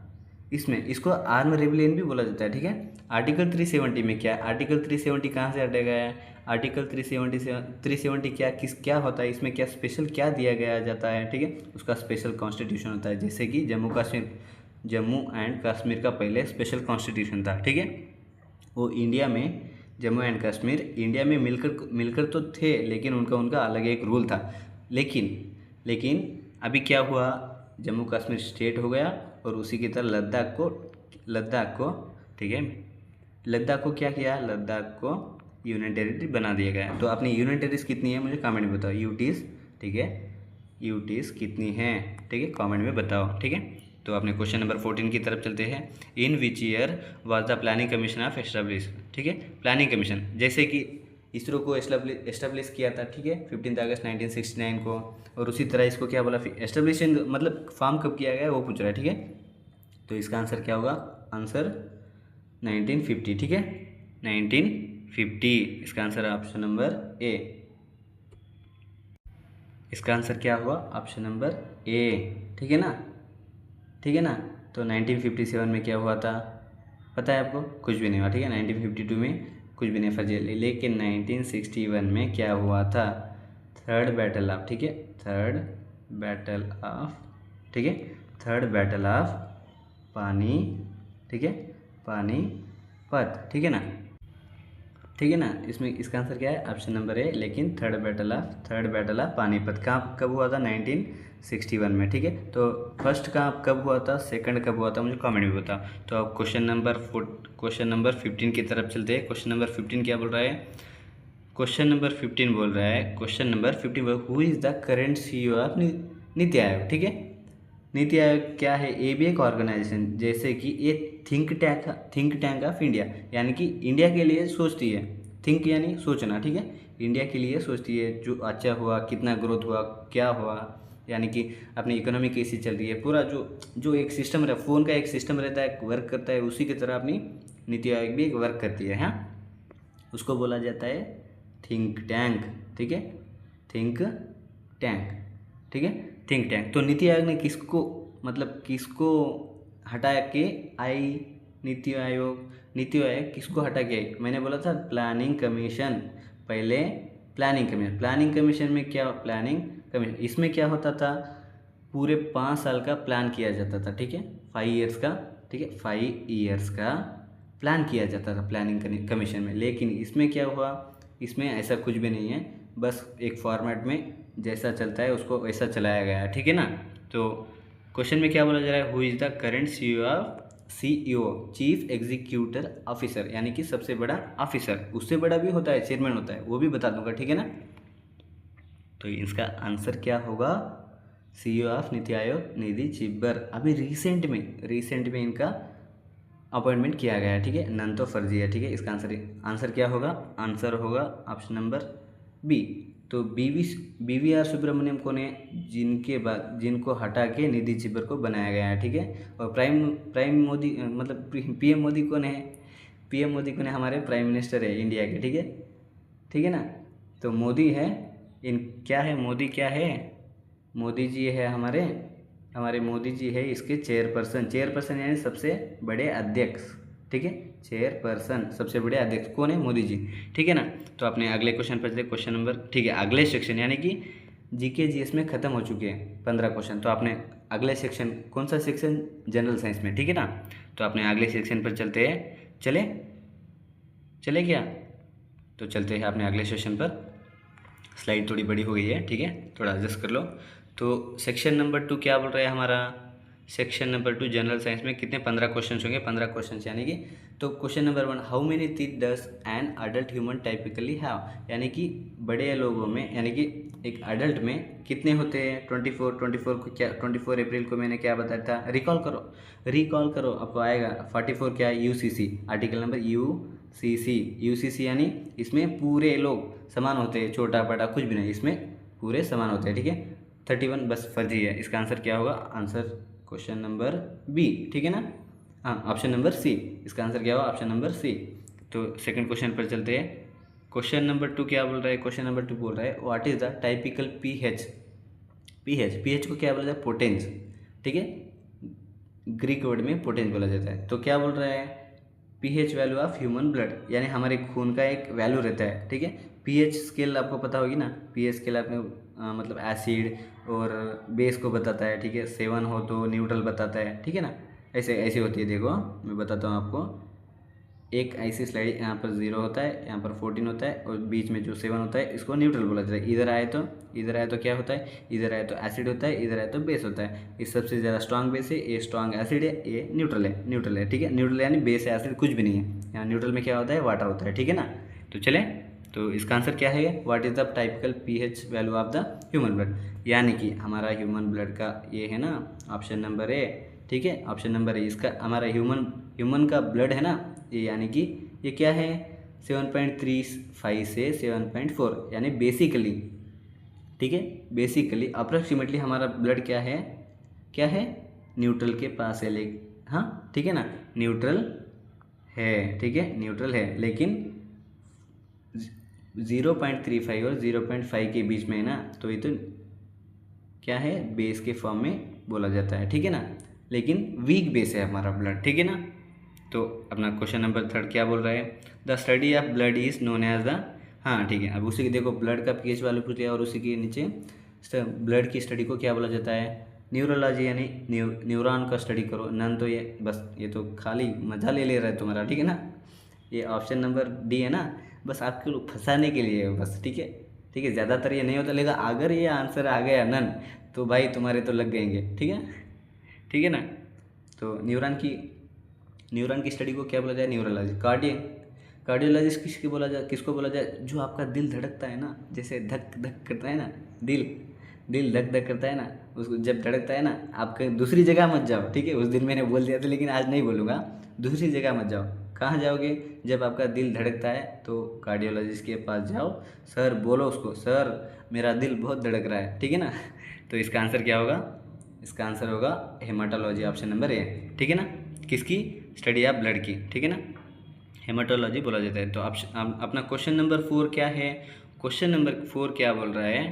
इसको आर्म रेबेलियन भी बोला जाता है। ठीक है, आर्टिकल 370 में क्या है? आर्टिकल 370 कहाँ से हटा गया है? आर्टिकल 370 क्या होता है? इसमें क्या स्पेशल क्या दिया गया जाता है? ठीक है, उसका स्पेशल कॉन्स्टिट्यूशन होता है। जैसे कि जम्मू एंड कश्मीर का पहले स्पेशल कॉन्स्टिट्यूशन था। ठीक है, वो इंडिया में जम्मू एंड कश्मीर इंडिया में मिलकर तो थे, लेकिन उनका अलग एक रूल था। लेकिन अभी क्या हुआ? जम्मू कश्मीर स्टेट हो गया और उसी की तरह लद्दाख को ठीक है, लद्दाख को क्या किया? लद्दाख को यूनियन टेरिटरी बना दिया गया। तो अपनी यूनियन टेरिटरीज कितनी है मुझे कमेंट में बताओ। यूटीज़, ठीक है, यूटीज़ कितनी है? ठीक है, कमेंट में बताओ। ठीक है, तो अपने क्वेश्चन नंबर 14 की तरफ चलते हैं। In which year was the planning commission of establish. ठीक है, प्लानिंग कमीशन जैसे कि इसरो को एस्टेब्लिश किया था। ठीक है, 15 अगस्त 1969 को। और उसी तरह इसको क्या बोला? एस्टेब्लिशिंग मतलब फॉर्म कब किया गया वो पूछ रहा है। ठीक है, तो इसका आंसर क्या होगा? आंसर 1950। ठीक है, 1950 इसका आंसर ऑप्शन नंबर ए। इसका आंसर क्या हुआ? ऑप्शन नंबर ए। ठीक है ना। तो 1957 में क्या हुआ था पता है आपको? कुछ भी नहीं हुआ। ठीक है, 1952 में कुछ भी नहीं फर्जी, लेकिन 1961 में क्या हुआ था? थर्ड बैटल ऑफ, ठीक है, थर्ड बैटल ऑफ पानी, ठीक है, पानीपत। ठीक है ना। इसमें इसका आंसर क्या है? ऑप्शन नंबर ए। लेकिन थर्ड बैटल ऑफ पानीपत कब हुआ था? 1961 में। ठीक है, तो फर्स्ट कब हुआ था? सेकंड कब हुआ था? मुझे कमेंट में बताओ। तो अब क्वेश्चन नंबर 15 की तरफ चलते हैं। क्वेश्चन नंबर 15 क्या बोल रहा है? क्वेश्चन नंबर 15 बोल रहा है who is the current CEO of NITI Aayog. ठीक है, नीति आयोग क्या है? ये भी एक ऑर्गेनाइजेशन, जैसे कि ये थिंक टैंक ऑफ इंडिया, यानी कि इंडिया के लिए सोचती है। थिंक यानी सोचना। ठीक है, इंडिया के लिए सोचती है, जो अच्छा हुआ, कितना ग्रोथ हुआ, क्या हुआ, यानी कि अपनी इकोनॉमी कैसी चल रही है, पूरा जो एक सिस्टम रहा, फ़ोन का एक सिस्टम रहता है, वर्क करता है, उसी की तरह अपनी नीति आयोग भी एक वर्क करती है। हाँ, उसको बोला जाता है थिंक टैंक। ठीक है, थिंक टैंक। तो नीति आयोग ने किसको हटा के आई? नीति आयोग किसको हटा के आई? मैंने बोला था प्लानिंग कमीशन। प्लानिंग कमीशन में क्या? इसमें क्या होता था? पूरे 5 साल का प्लान किया जाता था, ठीक है, 5 ईयर्स का, ठीक है, 5 ईयर्स का प्लान किया जाता था प्लानिंग कमीशन में। लेकिन इसमें क्या हुआ, इसमें ऐसा कुछ भी नहीं है, बस एक फॉर्मेट में जैसा चलता है उसको वैसा चलाया गया है, ठीक है ना। तो क्वेश्चन में क्या बोला जा रहा है, who is the current CEO, chief executive officer, यानी कि सबसे बड़ा ऑफिसर, उससे बड़ा भी होता है, चेयरमैन होता है, वो भी बता दूंगा, ठीक है ना। तो इसका आंसर क्या होगा, CEO ऑफ नीति आयोग निधि चिब्बर। अभी रिसेंट में इनका अपॉइंटमेंट किया गया है, ठीक है, नन तो फर्जी है, ठीक है। इसका आंसर क्या होगा, आंसर होगा ऑप्शन नंबर बी। तो BVR सुब्रमण्यम को ने जिनको हटा के निधि चिब्बर को बनाया गया है, ठीक है। और प्राइम मोदी मतलब PM मोदी कौन है, PM मोदी कौन है, हमारे प्राइम मिनिस्टर है इंडिया के, ठीक है, ठीक है ना। तो मोदी है क्या है, मोदी क्या है, मोदी जी है हमारे मोदी जी है इसके चेयरपर्सन यानी सबसे बड़े अध्यक्ष, ठीक है, चेयरपर्सन सबसे बड़े अध्यक्ष कौन है, मोदी जी, ठीक है ना। तो अपने अगले क्वेश्चन पर चले, क्वेश्चन नंबर, ठीक है, अगले सेक्शन यानी कि GK GS में ख़त्म हो चुके हैं 15 क्वेश्चन। तो आपने अगले सेक्शन, कौन सा सेक्शन, जनरल साइंस में, ठीक है ना। तो अपने अगले सेक्शन पर चलते हैं, चले क्या, तो चलते हैं अपने अगले सेशन पर। स्लाइड थोड़ी बड़ी हो गई है, ठीक है, थोड़ा एडजस्ट कर लो। तो सेक्शन नंबर 2 क्या बोल रहा है हमारा, सेक्शन नंबर 2 जनरल साइंस में कितने 15 क्वेश्चन होंगे, 15 क्वेश्चन यानी कि। तो question number 1, how many teeth does an adult human typically have, यानी कि बड़े लोगों में, यानी कि एक अडल्ट में कितने होते हैं, 24 को क्या, 24 अप्रैल को मैंने क्या बताया था, रिकॉल करो आपको आएगा। 44 क्या है, UCC, आर्टिकल नंबर UCC यानी इसमें पूरे लोग समान होते हैं, छोटा बड़ा कुछ भी नहीं, इसमें पूरे समान होते हैं, ठीक है। 31 बस फर्जी है, इसका आंसर क्या होगा, आंसर क्वेश्चन नंबर बी, ठीक है ना, हाँ ऑप्शन नंबर सी, इसका आंसर क्या होगा, ऑप्शन नंबर सी। तो सेकंड क्वेश्चन पर चलते हैं। क्वेश्चन नंबर 2 क्या बोल रहा है, क्वेश्चन नंबर 2 बोल रहा है what is the typical pH को क्या बोला जाता है, पोटेंस, ठीक है, ग्रीक वर्ड में पोटेंस बोला जाता है। तो क्या बोल रहा है, pH value of human blood, यानी हमारे खून का एक वैल्यू रहता है, ठीक है। पीएच स्केल आपको पता होगी ना, पीएच स्केल आपने मतलब एसिड और बेस को बताता है, ठीक है, 7 हो तो न्यूट्रल बताता है, ठीक है ना। ऐसे होती है, देखो मैं बताता हूँ आपको। एक ऐसी स्लाइड, यहाँ पर 0 होता है, यहाँ पर 14 होता है, और बीच में जो 7 होता है इसको न्यूट्रल बोला जाता है। इधर आए तो क्या होता है, इधर आए तो एसिड होता है, इधर आए तो बेस होता है। इस सबसे ज़्यादा स्ट्रॉन्ग बेस है, ये स्ट्रॉन्ग एसिड है, ये न्यूट्रल है, ठीक है। न्यूट्रल यानी बेस है, एसिड कुछ भी नहीं है, यहाँ न्यूट्रल में क्या होता है, वाटर होता है, ठीक है ना। तो चले, तो इसका आंसर क्या है, what is the typical pH value of the human blood, यानी कि हमारा ह्यूमन ब्लड का ये है ना, ऑप्शन नंबर ए, ठीक है, ऑप्शन नंबर ए, इसका हमारा ह्यूमन का ब्लड है ना ये, यानी कि ये क्या है, 7.35 से 7.4, यानी बेसिकली, ठीक है, बेसिकली अप्रोक्सीमेटली हमारा ब्लड क्या है, न्यूट्रल के पास है, हाँ ठीक है ना, न्यूट्रल है, ठीक है, न्यूट्रल है, लेकिन 0.35 और 0.5 के बीच में है ना, तो ये तो क्या है, बेस के फॉर्म में बोला जाता है, ठीक है ना, लेकिन वीक बेस है हमारा ब्लड, ठीक है ना। तो अपना क्वेश्चन नंबर 3 क्या बोल रहा है, the study of blood is known as the, हाँ ठीक है, अब उसी के देखो ब्लड का पीएच वैल्यू पूछ लिया, और उसी के नीचे ब्लड की स्टडी को क्या बोला जाता है, न्यूरोलॉजी, यानी न्यूरॉन का स्टडी करो। नन तो ये बस, ये तो खाली मजा ले रहा है तुम्हारा, ठीक है ना। ये ऑप्शन नंबर डी है ना, बस आपको फंसाने के लिए है बस, ठीक है, ज़्यादातर ये नहीं होता, लेकिन अगर ये आंसर आ गया नन, तो भाई तुम्हारे तो लग गएंगे, ठीक है ना। तो न्यूरॉन की स्टडी को क्या बोला जाए, न्यूरोलॉजी। कार्डियोलॉजिस्ट किसको बोला जाए, जो आपका दिल धड़कता है ना, जैसे धक धक करता है ना, दिल धक धक करता है ना, उसको जब धड़कता है ना, आप कहीं दूसरी जगह मत जाओ, ठीक है, उस दिन मैंने बोल दिया था लेकिन आज नहीं बोलूँगा, दूसरी जगह मत जाओ। कहाँ जाओगे, जब आपका दिल धड़कता है तो कार्डियोलॉजिस्ट के पास जाओ, सर बोलो उसको, सर मेरा दिल बहुत धड़क रहा है, ठीक है ना। तो इसका आंसर क्या होगा, इसका आंसर होगा हेमाटोलॉजी, ऑप्शन नंबर ए, ठीक है ना। किसकी स्टडी ऑफ ब्लड की, ठीक है ना, हेमाटोलॉजी बोला जाता है। तो अपना क्वेश्चन नंबर 4 क्या है, क्वेश्चन नंबर 4 क्या बोल रहा है,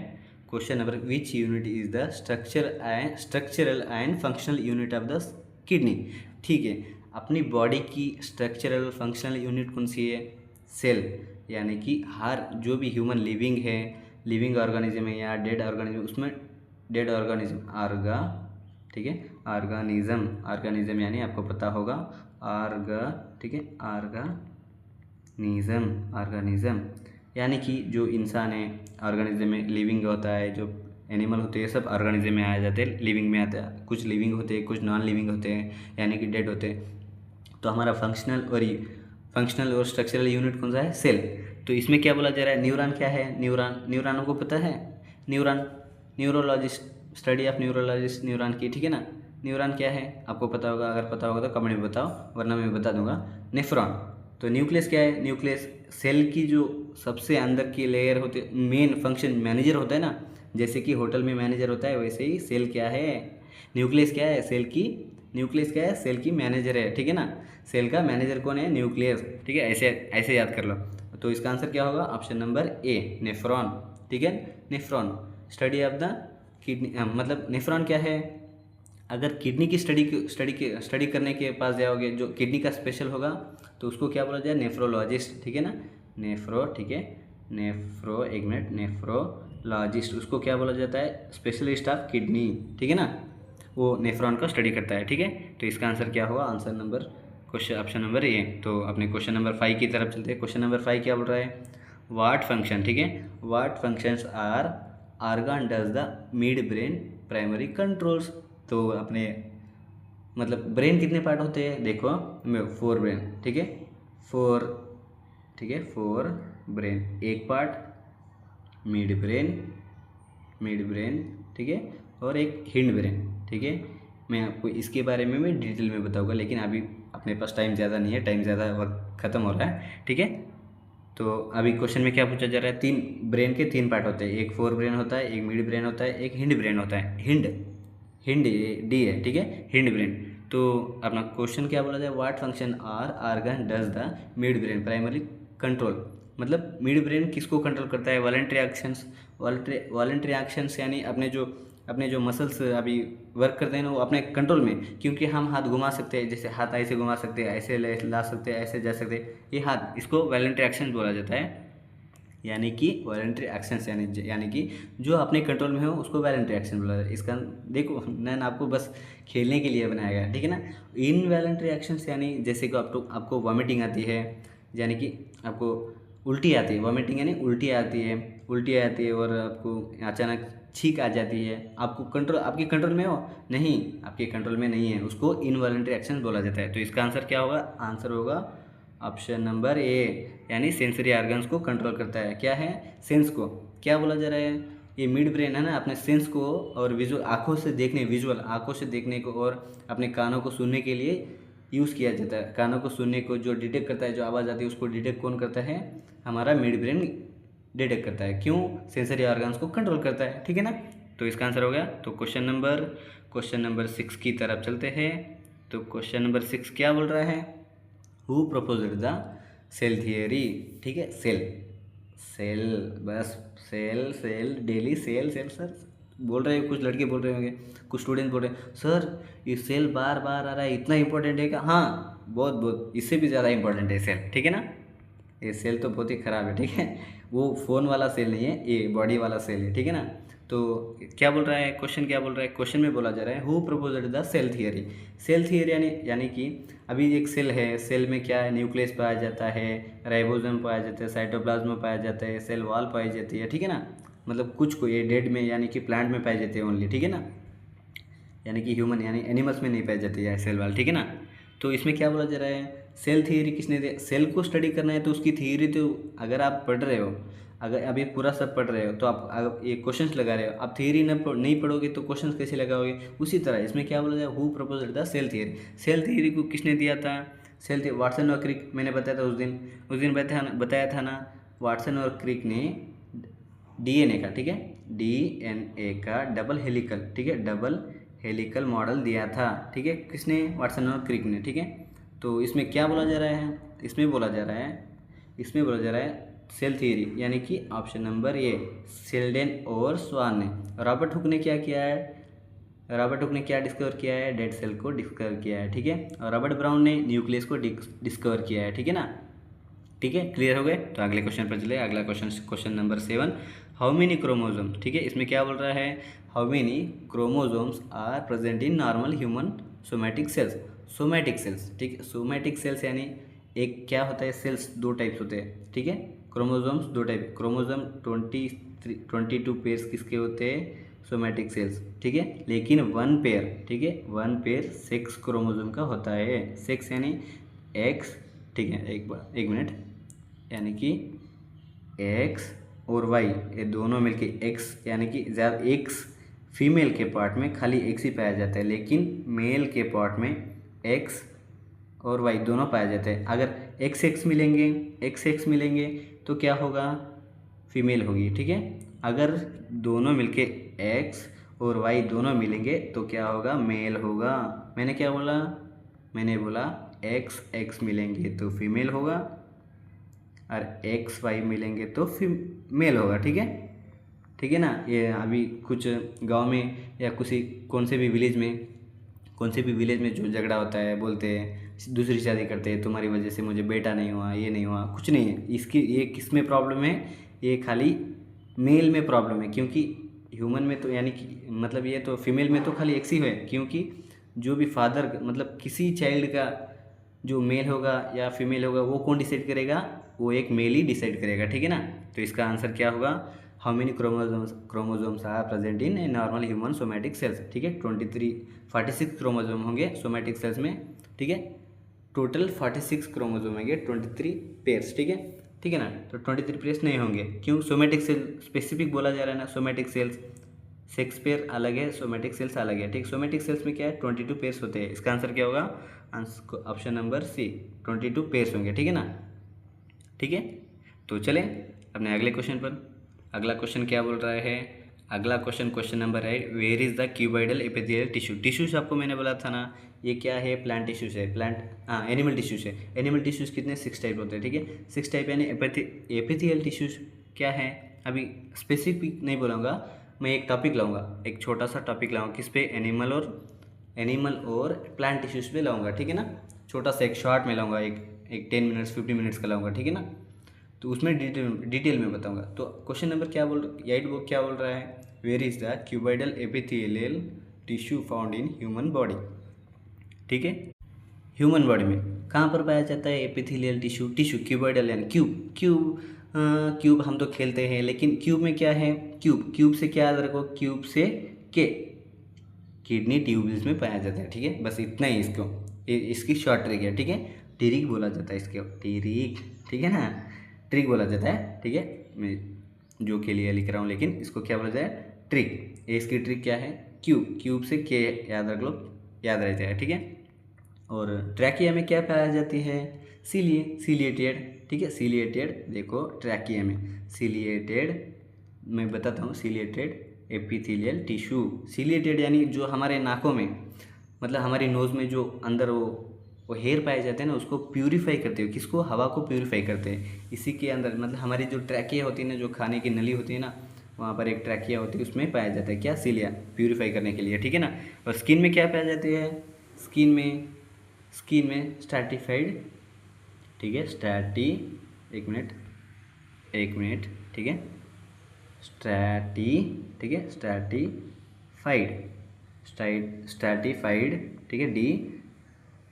question number which unit is the structural and functional unit of the kidney, ठीक है, अपनी बॉडी की स्ट्रक्चरल फंक्शनल यूनिट कौन सी है, सेल, यानी कि हर जो भी ह्यूमन लिविंग ऑर्गेनिज्म है या डेड ऑर्गेनिज्म, उसमें डेड ऑर्गेनिज्म, आर्गा, ठीक है, ऑर्गेनिज्म, ऑर्गेनिज्म यानी आपको पता होगा ठीक है, ऑर्गेनिज्म, ऑर्गेनिज्म यानी कि जो इंसान है ऑर्गेनिज्म में लिविंग होता है, जो एनिमल होते हैं सब ऑर्गेनिज्म में आ जाते हैं, लिविंग में आते हैं, कुछ लिविंग होते हैं, कुछ नॉन लिविंग होते हैं यानी कि डेड होते हैं। तो हमारा फंक्शनल और स्ट्रक्चरल यूनिट कौन सा है? सेल। तो इसमें क्या बोला जा रहा है? न्यूरॉन क्या है? न्यूरॉन को पता है? Neurologist, study of neurologist neuron की, ठीक है ना। न्यूरॉन क्या है आपको पता होगा, अगर पता होगा तो कमेंट में बताओ, वरना मैं बता दूंगा। नेफ्रॉन। तो न्यूक्लियस क्या है? न्यूक्लियस सेल की जो सबसे अंदर की लेयर होती है, मेन फंक्शन मैनेजर होता है ना, जैसे कि होटल में मैनेजर होता है, वैसे ही सेल क्या है? न्यूक्लियस क्या है? न्यूक्लियस क्या है? सेल की मैनेजर है, ठीक है ना। सेल का मैनेजर कौन है? न्यूक्लियस, ठीक है। ऐसे याद कर लो। तो इसका आंसर क्या होगा? ऑप्शन नंबर ए, नेफ्रॉन, ठीक है। Nephron study of the kidney, मतलब नेफ्रॉन क्या है? अगर किडनी की स्टडी करने के पास जाओगे, जो किडनी का स्पेशल होगा तो उसको क्या बोला जाए? नेफ्रोलॉजिस्ट, ठीक है ना। ठीक है, एक मिनट, नेफ्रोलॉजिस्ट उसको क्या बोला जाता है? स्पेशलिस्ट ऑफ किडनी, ठीक है ना। वो नेफ्रॉन का स्टडी करता है, ठीक है। तो इसका आंसर क्या होगा? ऑप्शन नंबर ए। तो अपने क्वेश्चन नंबर 5 की तरफ चलते हैं। क्वेश्चन नंबर 5 क्या बोल रहा है? व्हाट फंक्शन, ठीक है, what functions are organ does the midbrain primary controls. तो अपने मतलब ब्रेन कितने पार्ट होते हैं? देखो 4 ब्रेन, ठीक है, 4 ब्रेन, एक पार्ट मिड ब्रेन, ठीक है, और एक हिंड ब्रेन, ठीक है। मैं आपको इसके बारे में मैं डिटेल में बताऊंगा, लेकिन अभी अपने पास टाइम ज़्यादा नहीं है, टाइम ज़्यादा वक्त ख़त्म हो रहा है, ठीक है। तो अभी क्वेश्चन में क्या पूछा जा रहा है? 3 ब्रेन के 3 पार्ट होते हैं, एक 4 ब्रेन होता है, एक मिड ब्रेन होता है, एक हिंड ब्रेन होता है। हिंड डी है, ठीक है, हिंड ब्रेन। तो अपना क्वेश्चन क्या बोला जाए? What function are organ does the midbrain primary control. मतलब मिड ब्रेन किसको कंट्रोल करता है? वॉलंटरी एक्शंस यानी अपने जो मसल्स अभी वर्क करते हैं ना, वो अपने कंट्रोल में, क्योंकि हम हाथ घुमा सकते हैं, जैसे हाथ ऐसे घुमा सकते हैं, ऐसे ला सकते हैं, ऐसे जा सकते हैं, ये हाथ, इसको वॉलंटरी एक्शन बोला जाता है। यानी कि वॉलंटरी एक्शंस यानी कि जो अपने कंट्रोल में हो उसको वॉलंटरी एक्शन बोला जाता है। इसका देखो मैंने आपको बस खेलने के लिए बनाया गया, ठीक है ना। इन वॉलंटरी एक्शंस यानी जैसे कि आपको वॉमिटिंग आती है, यानी कि आपको उल्टी आती है, वॉमिटिंग यानी उल्टी आती है और आपको अचानक छींक आ जाती है, आपके कंट्रोल में हो नहीं, आपके कंट्रोल में नहीं है, उसको इनवॉलंटरी एक्शन बोला जाता है। तो इसका आंसर क्या होगा? आंसर होगा ऑप्शन नंबर ए, यानी सेंसरी ऑर्गन्स को कंट्रोल करता है। क्या है? सेंस को क्या बोला जा रहा है? ये मिड ब्रेन है ना, अपने सेंस को और विजुअल आँखों से देखने को और अपने कानों को सुनने के लिए यूज़ किया जाता है। कानों को सुनने को जो डिटेक्ट करता है, जो आवाज़ आती है उसको डिटेक्ट कौन करता है? हमारा मिड ब्रेन डिटेक्ट करता है। क्यों? सेंसरी ऑर्गन्स को कंट्रोल करता है, ठीक है ना। तो इसका आंसर हो गया। तो क्वेश्चन नंबर 6 की तरफ चलते हैं। तो क्वेश्चन नंबर 6 क्या बोल रहा है? Who proposed the cell theory, ठीक है। सेल बस सेल डेली सेल सर बोल रहे हैं, कुछ लड़के बोल रहे होंगे, कुछ स्टूडेंट बोल रहे हैं, सर ये सेल बार बार आ रहा है, इतना इंपॉर्टेंट है क्या? हाँ, बहुत इससे भी ज़्यादा इंपॉर्टेंट है सेल, ठीक है ना। ये सेल तो बहुत ही ख़राब है, ठीक है, वो फ़ोन वाला सेल नहीं है, ये बॉडी वाला सेल है, ठीक है ना। तो क्या बोल रहा है क्वेश्चन? क्या बोल रहा है क्वेश्चन में? बोला जा रहा है who proposed the cell theory यानी कि अभी एक सेल है, सेल में क्या है? न्यूक्लियस पाया जाता है, राइबोसोम पाया जाता है, साइटोप्लाज्म पाया जाता है, सेल वॉल पाई जाती है, ठीक है ना। मतलब कुछ को ये डेड में यानी कि प्लांट में पाए जाते हैं ओनली, ठीक है ना, यानी कि ह्यूमन यानी एनिमल्स में नहीं पाई जाती है सेल वॉल, ठीक है ना। तो इसमें क्या बोला जा रहा है? सेल थियरी किसने दिया? सेल को स्टडी करना है तो उसकी थियरी तो अगर आप पढ़ रहे हो, अगर अभी पूरा सब पढ़ रहे हो तो आप अगर ये क्वेश्चंस लगा रहे हो, आप थियरी नहीं पढ़ोगे तो क्वेश्चंस कैसे लगाओगे? उसी तरह इसमें क्या बोला जाए? Who proposed the cell theory को किसने दिया था? वाटसन और क्रिक, मैंने बताया था उस दिन बताया था ना, वाटसन और क्रिक ने डीएनए का, ठीक है, डीएनए का डबल हेलिकल, ठीक है, डबल हेलिकल मॉडल दिया था, ठीक है, किसने? वाटसन और क्रिक ने, ठीक है। तो इसमें क्या बोला जा रहा है? इसमें बोला जा रहा है सेल थियरी, यानी कि ऑप्शन नंबर ए, सेल्डेन और स्वान ने। रॉबर्ट हुक ने क्या किया है? रॉबर्ट हुक ने क्या डिस्कवर किया है? डेड सेल को डिस्कवर किया है, ठीक है। और रॉबर्ट ब्राउन ने न्यूक्लियस को डिस्कवर किया है, ठीक है ना। ठीक है, क्लियर हो गए। तो अगले क्वेश्चन पर चले। अगला question number 7, how many chromosome, ठीक है। इसमें क्या बोल रहा है? How many chromosomes are present in normal human somatic cells. Somatic cells, ठीक है, सोमैटिक सेल्स यानी एक क्या होता है, सेल्स दो टाइप्स होते हैं, ठीक है, क्रोमोसोम्स दो टाइप, क्रोमोसोम 22 पेयर्स किसके होते हैं, सोमैटिक सेल्स, ठीक है, लेकिन वन पेयर, ठीक है, वन पेयर सेक्स क्रोमोसोम का होता है। सेक्स यानी एक्स, ठीक है, एक मिनट, यानी कि एक्स और वाई ये दोनों मिलके एक्स, यानी कि ज़्यादा एक्स फीमेल के पार्ट में खाली एक्स ही पाया जाता है, लेकिन मेल के पार्ट में एक्स और वाई दोनों पाया जाता है। अगर एक्स एक्स मिलेंगे तो क्या होगा, फीमेल होगी, ठीक है। अगर दोनों मिलके एक्स और वाई दोनों मिलेंगे तो क्या होगा, मेल होगा। मैंने क्या बोला, मैंने बोला एक्स एक्स मिलेंगे तो फीमेल होगा और एक्स वाई मिलेंगे तो मेल होगा, ठीक है, ठीक है ना। ये अभी कुछ गांव में या कौन से भी विलेज में जो झगड़ा होता है, बोलते हैं दूसरी शादी करते हैं, तुम्हारी वजह से मुझे बेटा नहीं हुआ, ये नहीं हुआ, कुछ नहीं है इसकी, ये किस में प्रॉब्लम है, ये खाली मेल में प्रॉब्लम है, क्योंकि ह्यूमन में तो यानी कि मतलब ये तो फीमेल में तो खाली एक्स ही है, क्योंकि जो भी फादर मतलब किसी चाइल्ड का जो मेल होगा या फीमेल होगा वो कौन डिसाइड करेगा, वो एक मेल ही डिसाइड करेगा, ठीक है ना। तो इसका आंसर क्या होगा, how many chromosomes are present in a normal human somatic cells, ठीक है, 46 क्रोमोसोम होंगे सोमैटिक सेल्स में, ठीक है, टोटल 46 क्रोमोसोम होंगे, 23 पेयर्स, ठीक है ना। तो 23 पेयर्स नहीं होंगे, क्यों, सोमैटिक सेल स्पेसिफिक बोला जा रहा है ना, सोमैटिक सेल्स सेक्स पेयर अलग है, सोमैटिक सेल्स अलग है, ठीक। सोमैटिक सेल्स में क्या है, 22 पेयर्स होते हैं। इसका आंसर क्या होगा, ऑप्शन नंबर सी, 22 पेयर्स होंगे, ठीक है ना, ठीक है। तो चलें अपने अगले क्वेश्चन पर। अगला क्वेश्चन क्या बोल रहा है, अगला question number 8, where is the cuboidal epithelial tissue. Tissues आपको मैंने बोला था ना, ये क्या है, प्लांट टिश्यूज है, एनिमल टिश्यूज है। एनिमल टिश्यूज कितने, 6 टाइप होते हैं, ठीक है, 6 टाइप, यानी एपिथेलियल टिश्यूज क्या है, अभी स्पेसिफिक नहीं बोलूँगा, मैं एक टॉपिक लाऊंगा, एक छोटा सा टॉपिक लाऊंगा, किस पे, एनिमल और प्लांट टिश्यूज पे लाऊंगा, ठीक है ना, छोटा सा एक शॉर्ट में लाऊंगा, एक 10 मिनट्स 15 मिनट्स का लाऊंगा, ठीक है ना। तो उसमें डिटेल में बताऊंगा। तो क्वेश्चन नंबर क्या क्या बोल रहा है, where is the cuboidal epithelial tissue found in human body, ठीक है, ह्यूमन बॉडी में कहाँ पर पाया जाता है एपिथेलियल टिश्यू क्यूबॉइडल यानी क्यूब हम तो खेलते हैं, लेकिन क्यूब में क्या है, क्यूब से क्या याद रखो, क्यूब से के किडनी ट्यूब्स में पाया जाता है, ठीक है, बस इतना ही इसकी शॉर्ट ट्रिक है, ठीक है, ट्रिक बोला जाता है इसके, ट्रिक, ठीक है ना, ट्रिक बोला जाता है, ठीक है, मैं जो के लिए लिख रहा हूँ, लेकिन इसको क्या बोला जाए, ट्रिक। इसकी ट्रिक क्या है, क्यूब से के याद रख लो, याद रहता है, ठीक है। और ट्रैकिया में क्या पाया जाती है, सीलिएटेड, ठीक है, सीलिएटेड, देखो ट्रैकिया में सीलिएटेड, मैं बताता हूँ, सीलिएटेड एपिथेलियल टिश्यू, सीलिएटेड यानी जो हमारे नाकों में, मतलब हमारी नोज़ में जो अंदर वो हेयर पाए जाते हैं ना, उसको प्यूरीफाई करते हैं, किसको, हवा को प्यूरीफाई करते हैं, इसी के अंदर, मतलब हमारी जो ट्रैकिया होती है ना, जो खाने की नली होती है ना, वहाँ पर एक ट्रैकिया होती है, उसमें पाया जाता है क्या, सीलिया, प्यूरीफाई करने के लिए, ठीक है ना। और स्किन में क्या पाया जाती है, स्किन में स्ट्रैटिफाइड, ठीक है, एक मिनट, ठीक है, ठीक है, स्ट्रैटिफाइड, ठीक है, डी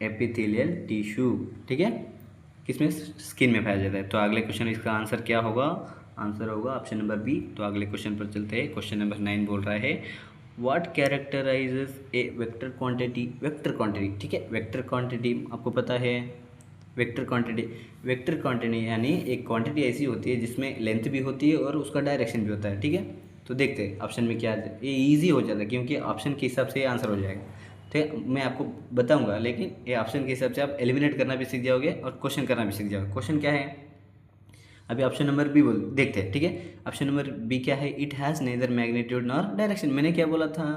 एपिथेलियल टिश्यू, ठीक है, किसमें, स्किन में पाया जाता है। तो अगले क्वेश्चन, इसका आंसर क्या होगा, आंसर होगा ऑप्शन नंबर बी। तो अगले क्वेश्चन पर चलते हैं। क्वेश्चन नंबर 9 बोल रहा है, व्हाट कैरेक्टराइजेस ए वेक्टर क्वांटिटी, ठीक है, वेक्टर क्वांटिटी आपको पता है, वेक्टर क्वांटिटी यानी एक क्वांटिटी ऐसी होती है जिसमें लेंथ भी होती है और उसका डायरेक्शन भी होता है, ठीक है। तो देखते हैं ऑप्शन में क्या, ये ईजी हो जाता है क्योंकि ऑप्शन के हिसाब से आंसर हो जाएगा, ठीक है, मैं आपको बताऊंगा, लेकिन ये ऑप्शन के हिसाब से आप एलिमिनेट करना भी सीख जाओगे और क्वेश्चन करना भी सीख जाओगे। क्वेश्चन क्या है, अभी ऑप्शन नंबर बी देखते हैं, ठीक है, ऑप्शन नंबर बी क्या है, it has neither magnitude nor direction. मैंने क्या बोला था,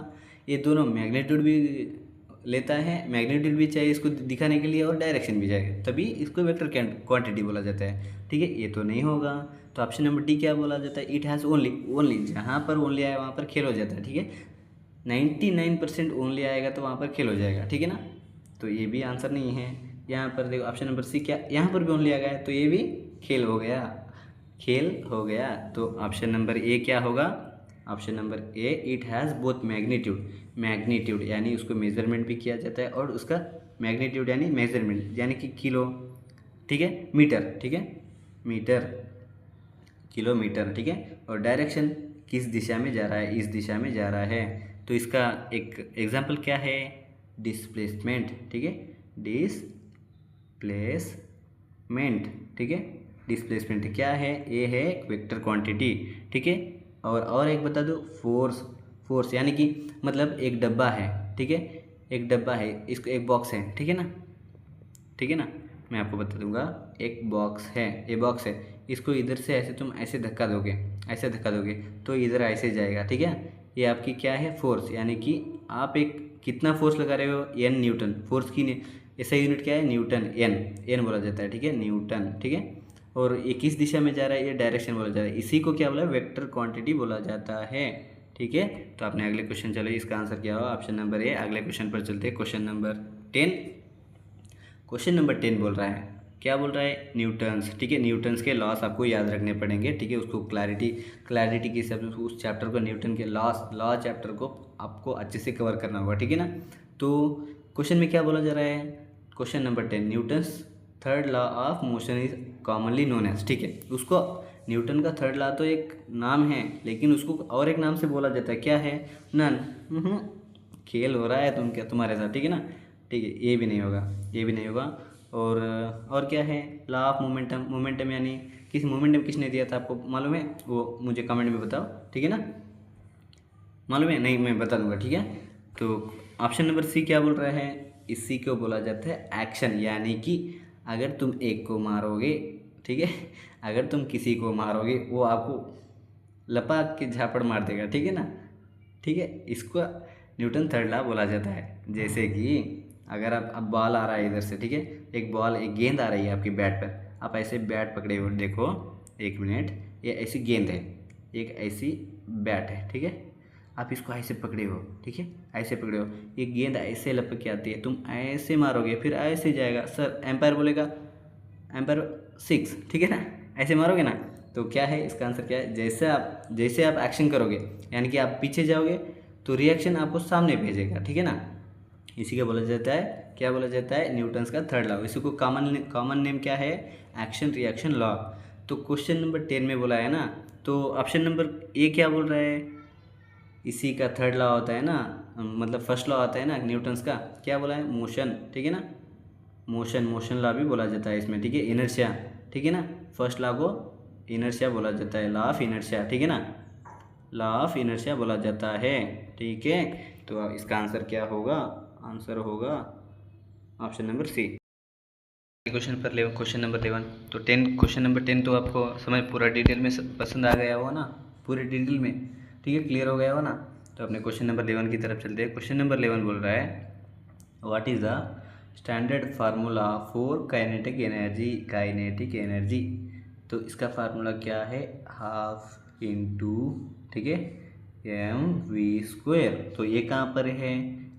ये दोनों मैग्नीट्यूड भी लेता है, मैग्नीट्यूड भी चाहिए इसको दिखाने के लिए और डायरेक्शन भी चाहिए, तभी इसको वेक्टर क्वांटिटी बोला जाता है, ठीक है। ये तो नहीं होगा, तो ऑप्शन नंबर डी क्या बोला जाता है, इट हैज़ ओनली, जहाँ पर ओनली आया वहाँ पर खेल हो जाता है, ठीक है, 99% ओनली आएगा तो वहाँ पर खेल हो जाएगा, ठीक है ना। तो ये भी आंसर नहीं है। यहाँ पर देखो ऑप्शन नंबर सी, क्या यहाँ पर भी ओनली आ गया, तो ये भी खेल हो गया, तो ऑप्शन नंबर ए क्या होगा, option number A, it has both magnitude यानी उसको मेजरमेंट भी किया जाता है और उसका मैग्नीट्यूड यानी मेजरमेंट यानी कि किलो, ठीक है, मीटर, ठीक है, मीटर, किलोमीटर, ठीक है। और डायरेक्शन किस दिशा में जा रहा है, इस दिशा में जा रहा है। तो इसका एक एग्जाम्पल क्या है, डिस्प्लेसमेंट, ठीक है, डिस्प्लेसमेंट, ठीक है। डिस्प्लेसमेंट क्या है, ये है वेक्टर क्वांटिटी, ठीक है। और एक बता दो, फोर्स यानी कि मतलब एक डब्बा है, ठीक है, एक डब्बा है, इसको एक बॉक्स है, ठीक है ना, ठीक है ना, मैं आपको बता दूंगा, एक बॉक्स है, ये बॉक्स है, इसको इधर से ऐसे तुम ऐसे धक्का दोगे, ऐसे धक्का दोगे तो इधर ऐसे जाएगा, ठीक है। ये आपकी क्या है, फोर्स, यानी कि आप एक कितना फोर्स लगा रहे हो, एन न्यूटन, फोर्स की ऐसा यूनिट क्या है, न्यूटन, एन बोला जाता है, ठीक है, न्यूटन, ठीक है। और ये किस दिशा में जा रहा है, ये डायरेक्शन बोला जाता है, इसी को क्या बोला है, वेक्टर क्वांटिटी बोला जाता है, ठीक है। तो आपने अगले क्वेश्चन, चलो इसका आंसर क्या होगा, ऑप्शन नंबर ए। अगले क्वेश्चन पर चलते हैं, क्वेश्चन नंबर 10। क्वेश्चन नंबर 10 बोल रहा है, क्या बोल रहा है, न्यूटन्स, ठीक है। न्यूटन्स के लॉस आपको याद रखने पड़ेंगे, ठीक है, उसको क्लैरिटी के हिसाब से उस चैप्टर को, न्यूटन के लॉ चैप्टर को आपको अच्छे से कवर करना होगा, ठीक है ना। तो क्वेश्चन में क्या बोला जा रहा है, question number 10, Newton's third law of motion is commonly known as, ठीक है। उसको न्यूटन का थर्ड लॉ तो एक नाम है, लेकिन उसको और एक नाम से बोला जाता है, क्या है, नन, खेल हो रहा है तुम क्या तुम्हारे साथ, ठीक है ना, ठीक है, ये भी नहीं होगा, ये भी नहीं होगा। और क्या है, लॉ ऑफ मोमेंटम यानी किस मोमेंटम किसने दिया था, आपको मालूम है, वो मुझे कमेंट में बताओ, ठीक है ना, मालूम है, नहीं मैं बता दूंगा, ठीक है। तो ऑप्शन नंबर सी क्या बोल रहा है, इसी को बोला जाता है एक्शन, यानी कि अगर तुम एक को मारोगे, ठीक है, अगर तुम किसी को मारोगे वो आपको लपाक के झापड़ मार देगा, ठीक है ना, ठीक है। इसको न्यूटन थर्ड लॉ बोला जाता है। जैसे कि अगर आप, अब बॉल आ रहा है इधर से, ठीक है, एक गेंद आ रही है आपकी बैट पर, आप ऐसे बैट पकड़े हो, देखो, एक मिनट, ये ऐसी गेंद है, एक ऐसी बैट है, ठीक है, आप इसको ऐसे पकड़े हो, ठीक है, ऐसे पकड़े हो, ये गेंद ऐसे लपक के आती है, तुम ऐसे मारोगे, फिर ऐसे जाएगा, सर एम्पायर बोलेगा, एम्पायर 6, ठीक है ना, ऐसे मारोगे ना, तो क्या है इसका आंसर, क्या है, जैसे आप एक्शन करोगे, यानी कि आप पीछे जाओगे तो रिएक्शन आपको सामने भेजेगा, ठीक है ना। इसी का बोला जाता है, क्या बोला जाता है, न्यूटन्स का थर्ड लॉ। इसी को कॉमन नेम क्या है, एक्शन रिएक्शन लॉ। तो क्वेश्चन नंबर 10 में बोला है ना, तो ऑप्शन नंबर ए क्या बोल रहा है, इसी का थर्ड लॉ होता है ना, मतलब फर्स्ट लॉ आता है ना न्यूटन्स का, क्या बोला है, मोशन, ठीक है ना, मोशन लॉ भी बोला जाता है इसमें, ठीक है, इनर्शिया, ठीक है ना, फर्स्ट लॉ को इनर्शिया बोला जाता है, लॉ ऑफ इनर्शिया, ठीक है ना, लॉ ऑफ इनर्शिया बोला जाता है, ठीक है। तो इसका आंसर क्या होगा, आंसर होगा option number C. Question number 11, तो 10, क्वेश्चन नंबर 10 तो आपको समझ पूरा डिटेल में पसंद आ गया होगा ना, पूरे डिटेल में, ठीक है, क्लियर हो गया होगा ना। तो अपने क्वेश्चन नंबर 11 की तरफ चलते हैं। क्वेश्चन नंबर 11 बोल रहा है, what is the standard formula for kinetic energy. तो इसका फार्मूला क्या है, हाफ इंटू, ठीक है, mv²। तो ये कहाँ पर है,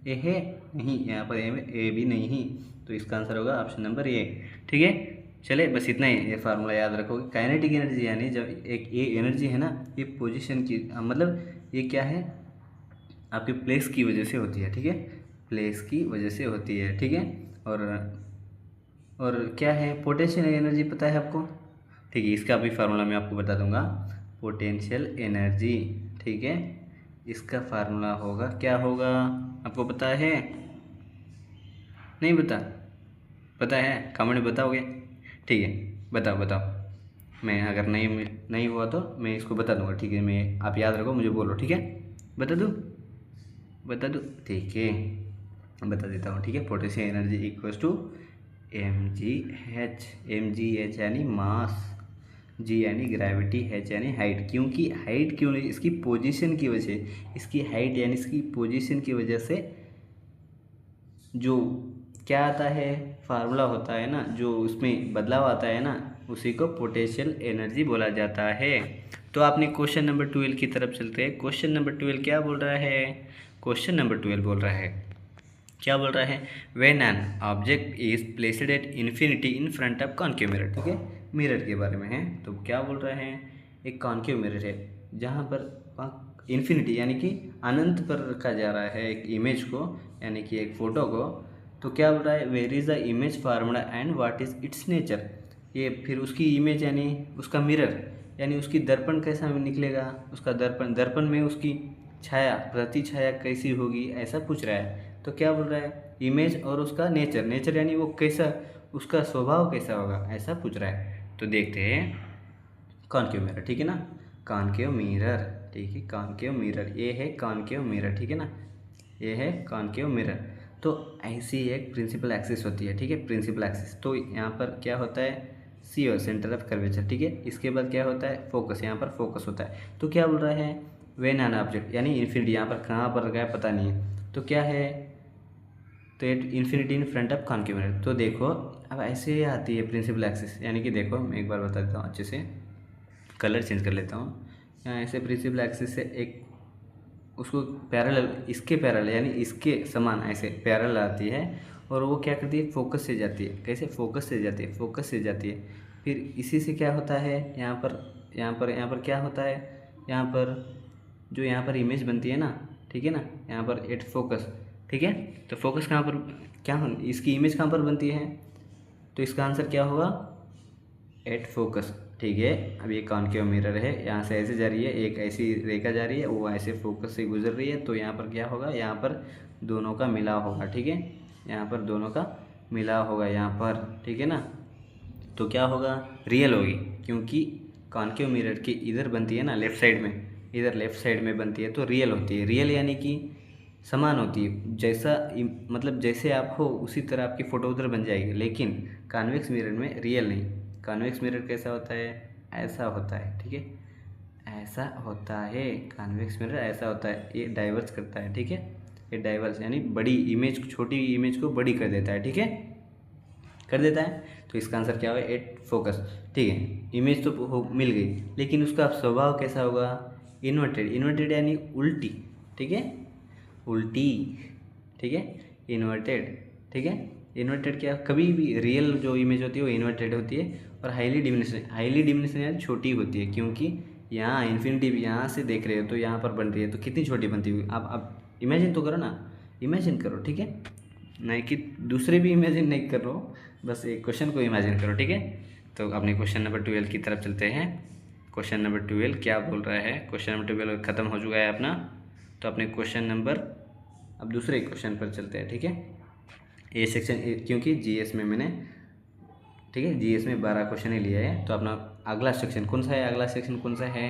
ये है नहीं, यहाँ पर ए भी नहीं, तो इसका आंसर होगा ऑप्शन नंबर ए, ठीक है। चले बस इतना ही, ये फार्मूला याद रखोगे। काइनेटिक एनर्जी यानी जब एक ये एनर्जी है ना, ये पोजीशन की, मतलब ये क्या है, आपके प्लेस की वजह से होती है, ठीक है, प्लेस की वजह से होती है, ठीक है। और क्या है, पोटेंशियल एनर्जी पता है आपको, ठीक है, इसका भी फार्मूला मैं आपको बता दूंगा, पोटेंशियल एनर्जी, ठीक है, इसका फार्मूला होगा, क्या होगा, आपको पता है, नहीं पता है, कमेंट में बताओगे, ठीक है, बताओ, मैं अगर नहीं हुआ तो मैं इसको बता दूंगा, ठीक है, मैं, आप याद रखो, मुझे बोलो, ठीक है, बता दूँ, ठीक है, बता देता हूँ, ठीक है। Potential energy equals to mgh यानी मास, जी यानी ग्रेविटी, एच यानी हाइट। क्योंकि हाइट क्यों नहीं, इसकी पोजीशन की वजह, इसकी हाइट यानी इसकी पोजीशन की वजह से जो क्या आता है, फार्मूला होता है ना, जो उसमें बदलाव आता है ना, उसी को पोटेंशियल एनर्जी बोला जाता है। तो आपने क्वेश्चन नंबर 12 की तरफ चलते हैं। क्वेश्चन नंबर 12 क्या बोल रहा है, क्वेश्चन नंबर 12 बोल रहा है, क्या बोल रहा है, when an object is placed at infinity in front of concave mirror, ठीक है, मिरर के बारे में है। तो क्या बोल रहे हैं, एक कॉन्केव मिरर है, जहाँ पर इन्फिनिटी यानी कि अनंत पर रखा जा रहा है एक इमेज को, यानी कि एक फ़ोटो को, तो क्या बोल रहा है, where is the image formula and what is its nature. ये फिर उसकी इमेज यानी उसका मिरर, यानी उसकी दर्पण कैसा निकलेगा, उसका दर्पण, दर्पण में उसकी छाया, प्रति छाया कैसी होगी, ऐसा पूछ रहा है। तो क्या बोल रहा है, इमेज और उसका नेचर, नेचर यानी वो कैसा, उसका स्वभाव कैसा होगा, ऐसा पूछ रहा है। तो देखते हैं कॉनकेव मिरर, ठीक है ना, कॉनकेव मिरर, ठीक है, कॉनकेव मिरर, ये है कॉनकेव मिरर, ठीक है ना, ये है कॉनकेव मिरर। तो ऐसी एक प्रिंसिपल एक्सिस होती है, ठीक है, प्रिंसिपल एक्सिस। तो यहाँ पर क्या होता है, सी और सेंटर ऑफ कर्वेचर, ठीक है। इसके बाद क्या होता है, फोकस, यहाँ पर फोकस होता है। तो क्या बोल रहा है, वेन एन ऑब्जेक्ट यानी इन्फिनिटी, यहाँ पर कहाँ पर गया पता नहीं है, तो क्या है, तो infinity in front of concave mirror. तो देखो अब ऐसे आती है प्रिंसिपल एक्सिस, यानी कि देखो मैं एक बार बता देता हूँ अच्छे से, कलर चेंज कर लेता हूँ। यहाँ ऐसे प्रिंसिपल एक्सिस से एक उसको पैरेलल, इसके पैरेलल यानी इसके समान ऐसे पैरेलल आती है, और वो क्या करती है, फोकस से जाती है। कैसे, फोकस से जाती है, फोकस से जाती है। फिर इसी से क्या होता है, यहाँ पर क्या होता है, यहाँ पर जो यहाँ पर इमेज बनती है ना, ठीक है ना, यहाँ पर एट फोकस, ठीक है। तो फोकस कहाँ पर, क्या हो, इसकी इमेज कहाँ पर बनती है, तो इसका आंसर क्या होगा, एट फोकस, ठीक है। अब ये कॉनकेव मिरर है, यहाँ से ऐसे जा रही है, एक ऐसी रेखा जा रही है, वो ऐसे फोकस से गुजर रही है, तो यहाँ पर क्या होगा, यहाँ पर दोनों का मिलाव होगा, ठीक है, यहाँ पर दोनों का मिलाव होगा यहाँ पर, ठीक है ना। तो क्या होगा, रियल होगी, क्योंकि कॉनकेव मिरर की इधर बनती है ना, लेफ़्ट साइड में, इधर लेफ़्ट साइड में बनती है, तो रियल होती है। रियल यानी कि समान होती है, जैसा मतलब जैसे आप हो उसी तरह आपकी फ़ोटो उधर बन जाएगी। लेकिन कॉन्वेक्स मिरर में रियल नहीं। कॉन्वेक्स मिरर कैसा होता है, ऐसा होता है, ठीक है, ऐसा होता है, कॉन्वेक्स मिरर ऐसा होता है, ये डाइवर्स करता है, ठीक है, ये डाइवर्स यानी बड़ी इमेज, छोटी इमेज को बड़ी कर देता है, ठीक है, कर देता है। तो इसका आंसर क्या होगा, एट फोकस, ठीक है। इमेज तो मिल गई, लेकिन उसका स्वभाव कैसा होगा, इन्वर्टेड, इन्वर्टेड यानी उल्टी, ठीक है, उल्टी, ठीक है, इन्वर्टेड, ठीक है। इन्वर्टेड क्या, कभी भी रियल जो इमेज होती है वो इन्वर्टेड होती है, और हाईली डिमिनिशन, हाईली डिमिनिशन यानी छोटी होती है, क्योंकि यहाँ इन्फिनिटी यहाँ से देख रहे हो तो यहाँ पर बन रही है, तो कितनी छोटी बनती होगी, आप इमेजिन तो करो ना, इमेजिन करो, ठीक है, नहीं कि दूसरे भी इमेजिन नहीं कर रहा हो, बस एक क्वेश्चन को इमेजिन करो, ठीक है। तो अपने क्वेश्चन नंबर 12 की तरफ चलते हैं। क्वेश्चन नंबर 12 क्या बोल रहा है, क्वेश्चन नंबर 12 ख़त्म हो चुका है अपना, तो अपने क्वेश्चन नंबर, अब दूसरे क्वेश्चन पर चलते हैं, ठीक है। ये सेक्शन, क्योंकि जीएस में मैंने, ठीक है, जीएस में 12 क्वेश्चन ही लिया है, तो अपना अगला सेक्शन कौन सा है, अगला सेक्शन कौन सा है,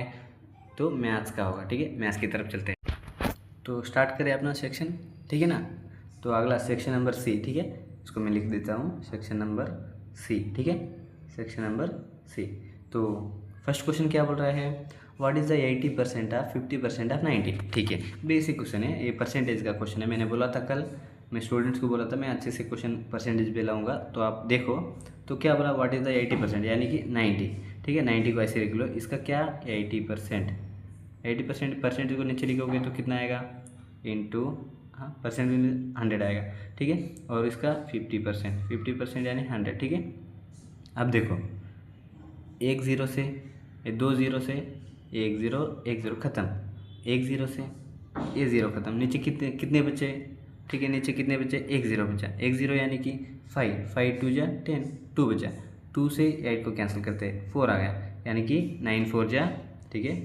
तो मैथ्स का होगा, ठीक है, मैथ्स की तरफ चलते हैं। तो स्टार्ट करें अपना सेक्शन, ठीक है ना। तो अगला सेक्शन नंबर सी, ठीक है, इसको मैं लिख देता हूँ, सेक्शन नंबर सी, ठीक है, सेक्शन नंबर सी। तो फर्स्ट क्वेश्चन क्या बोल रहा है, what is the 80% of 50% of 90, ठीक है, बेसिक क्वेश्चन है, ये परसेंटेज का क्वेश्चन है। मैंने बोला था कल, मैं स्टूडेंट्स को बोला था मैं अच्छे से क्वेश्चन परसेंटेज पे लाऊंगा, तो आप देखो। तो क्या बोला, व्हाट इज़ द 80% यानी कि 90, ठीक है, 90 को ऐसे लिख लो, इसका क्या 80%, 80% परसेंटेज को नीचे लिखोगे तो कितना आएगा, इंटू, हाँ, परसेंट 100 आएगा, ठीक है, और इसका 50%, 50% यानी 100, ठीक है। अब देखो, एक ज़ीरो से, दो ज़ीरो से, एक ज़ीरो ख़त्म, एक ज़ीरो से ये ज़ीरो ख़त्म, नीचे कितने कितने बचे, ठीक है, नीचे कितने बचे, एक ज़ीरो बचा, एक ज़ीरो यानी कि 5, 5 2 जा 10, 2 बचा, 2 से 8 को कैंसिल करते हैं, 4 आ गया, यानी कि 9 4 जा, ठीक है,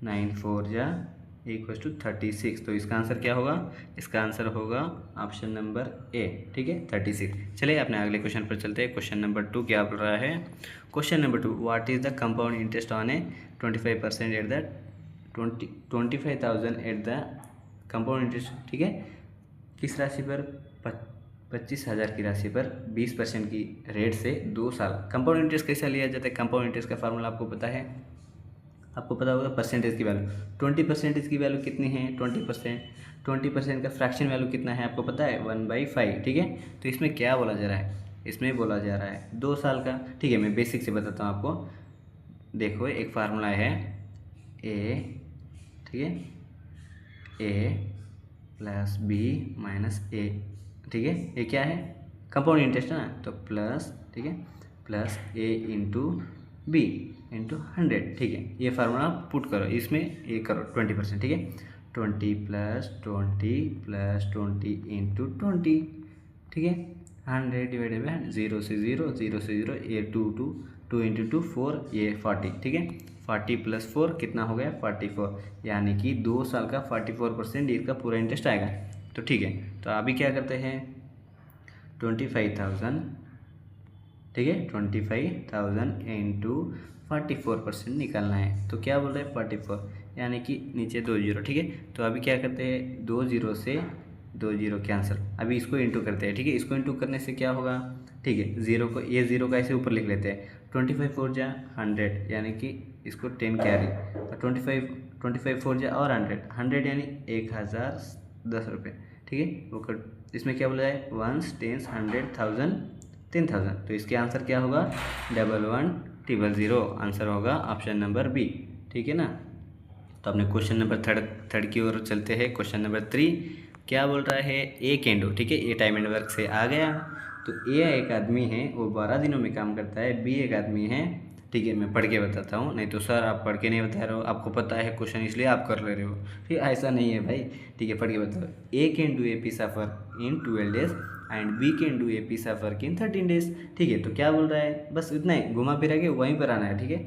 9 4 जा इक्वल्स टू 36। तो इसका आंसर क्या होगा, इसका आंसर होगा ऑप्शन नंबर ए, ठीक है, 36। चलिए अपने अगले क्वेश्चन पर चलते हैं। क्वेश्चन नंबर 2 क्या बोल रहा है, question number 2, what is the compound interest on A 25% at the 25,000 at the compound interest, ठीक है, किस राशि पर, 25,000 की राशि पर 20% की रेट से 2 साल। कंपाउंड इंटरेस्ट कैसा लिया जाता है, कंपाउंड इंटरेस्ट का फार्मूला आपको पता है, आपको पता होगा, परसेंटेज की वैल्यू, 20% की वैल्यू कितनी है, 20% का फ्रैक्शन वैल्यू कितना है आपको पता है, 1/5, ठीक है। तो इसमें क्या बोला जा रहा है, इसमें बोला जा रहा है 2 साल का, ठीक है, मैं बेसिक से बताता हूँ आपको। देखो एक फार्मूला है, ए, ठीक है, ए प्लस बी माइनस ए, ठीक है, ये क्या है, कंपाउंड इंटरेस्ट है ना, तो प्लस, ठीक है, प्लस ए इंटू बी इंटू 100, ठीक है। ये फार्मूला पुट करो, इसमें ये करो 20%, ठीक है। 20 + 20 इंटू 20, ठीक है। 100 डिवाइडेड बाई 0 से 0, 0 से 0, ये 2 इंटू 2 4, ये 40, ठीक है। 40 + 4 कितना हो गया 44, यानी कि 2 साल का 44% इसका पूरा इंटरेस्ट आएगा। तो ठीक है, तो अभी क्या करते हैं 25,000, ठीक है। 25,000 इंटू 44% निकालना है। तो क्या बोल रहे हैं 44, यानी कि नीचे 2 जीरो, ठीक है। तो अभी क्या करते हैं 2 जीरो से 2 जीरो कैंसिल, अभी इसको इंटू करते हैं, ठीक है। इसको इंटू करने से क्या होगा, ठीक है, जीरो को, ये जीरो का ऐसे ऊपर लिख लेते हैं। 25 4 जा 100, यानी कि इसको 10 कैरी, तो 25 4 जा और 100 यानी 1010 रुपये, ठीक है। वो इसमें क्या बोला है 1s 10s 100 1000 10,000, तो इसके आंसर क्या होगा 11,100, आंसर होगा ऑप्शन नंबर बी, ठीक है ना। तो अपने क्वेश्चन नंबर थर्ड की ओर चलते हैं। क्वेश्चन नंबर 3 क्या बोल रहा है, ए कैन डू, ठीक है। ए टाइम एंड वर्क से आ गया। तो ए एक आदमी है, वो 12 दिनों में काम करता है। बी एक आदमी है, ठीक है। मैं पढ़ के बताता हूँ, नहीं तो सर आप पढ़ के नहीं बता रहे हो, आपको पता है क्वेश्चन इसलिए आप कर ले रहे हो, ठीक है। ऐसा नहीं है भाई, ठीक है, पढ़ के बताओ। A can do a piece of work in 12 days and B can do a piece of work in 13 days, ठीक है। तो क्या बोल रहा है, बस इतना ही, घुमा फिरा के वहीं पर आना है, ठीक है।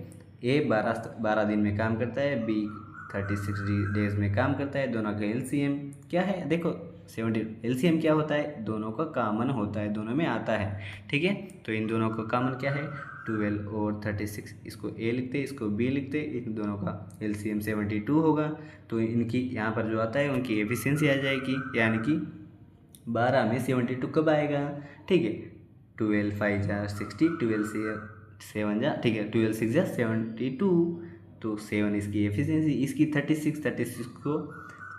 ए 12 दिन में काम करता है, बी 36 डेज में काम करता है। दोनों का एलसीएम क्या है, देखो 70, एलसीएम क्या होता है, दोनों का कॉमन होता है, दोनों में आता है, ठीक है। तो इन दोनों का कॉमन क्या है 12 और 36, इसको ए लिखते, इसको बी लिखते, इन दोनों का एलसीएम 72 होगा। तो इनकी यहाँ पर जो आता है उनकी एफिशिएंसी आ जाएगी, यानी कि 12 में 72 कब आएगा, ठीक है। 12 5 जा 60, 12 से 7 जा, ठीक है, 12 6 जा 72, तो 7 इसकी एफिशिएंसी, इसकी 36 को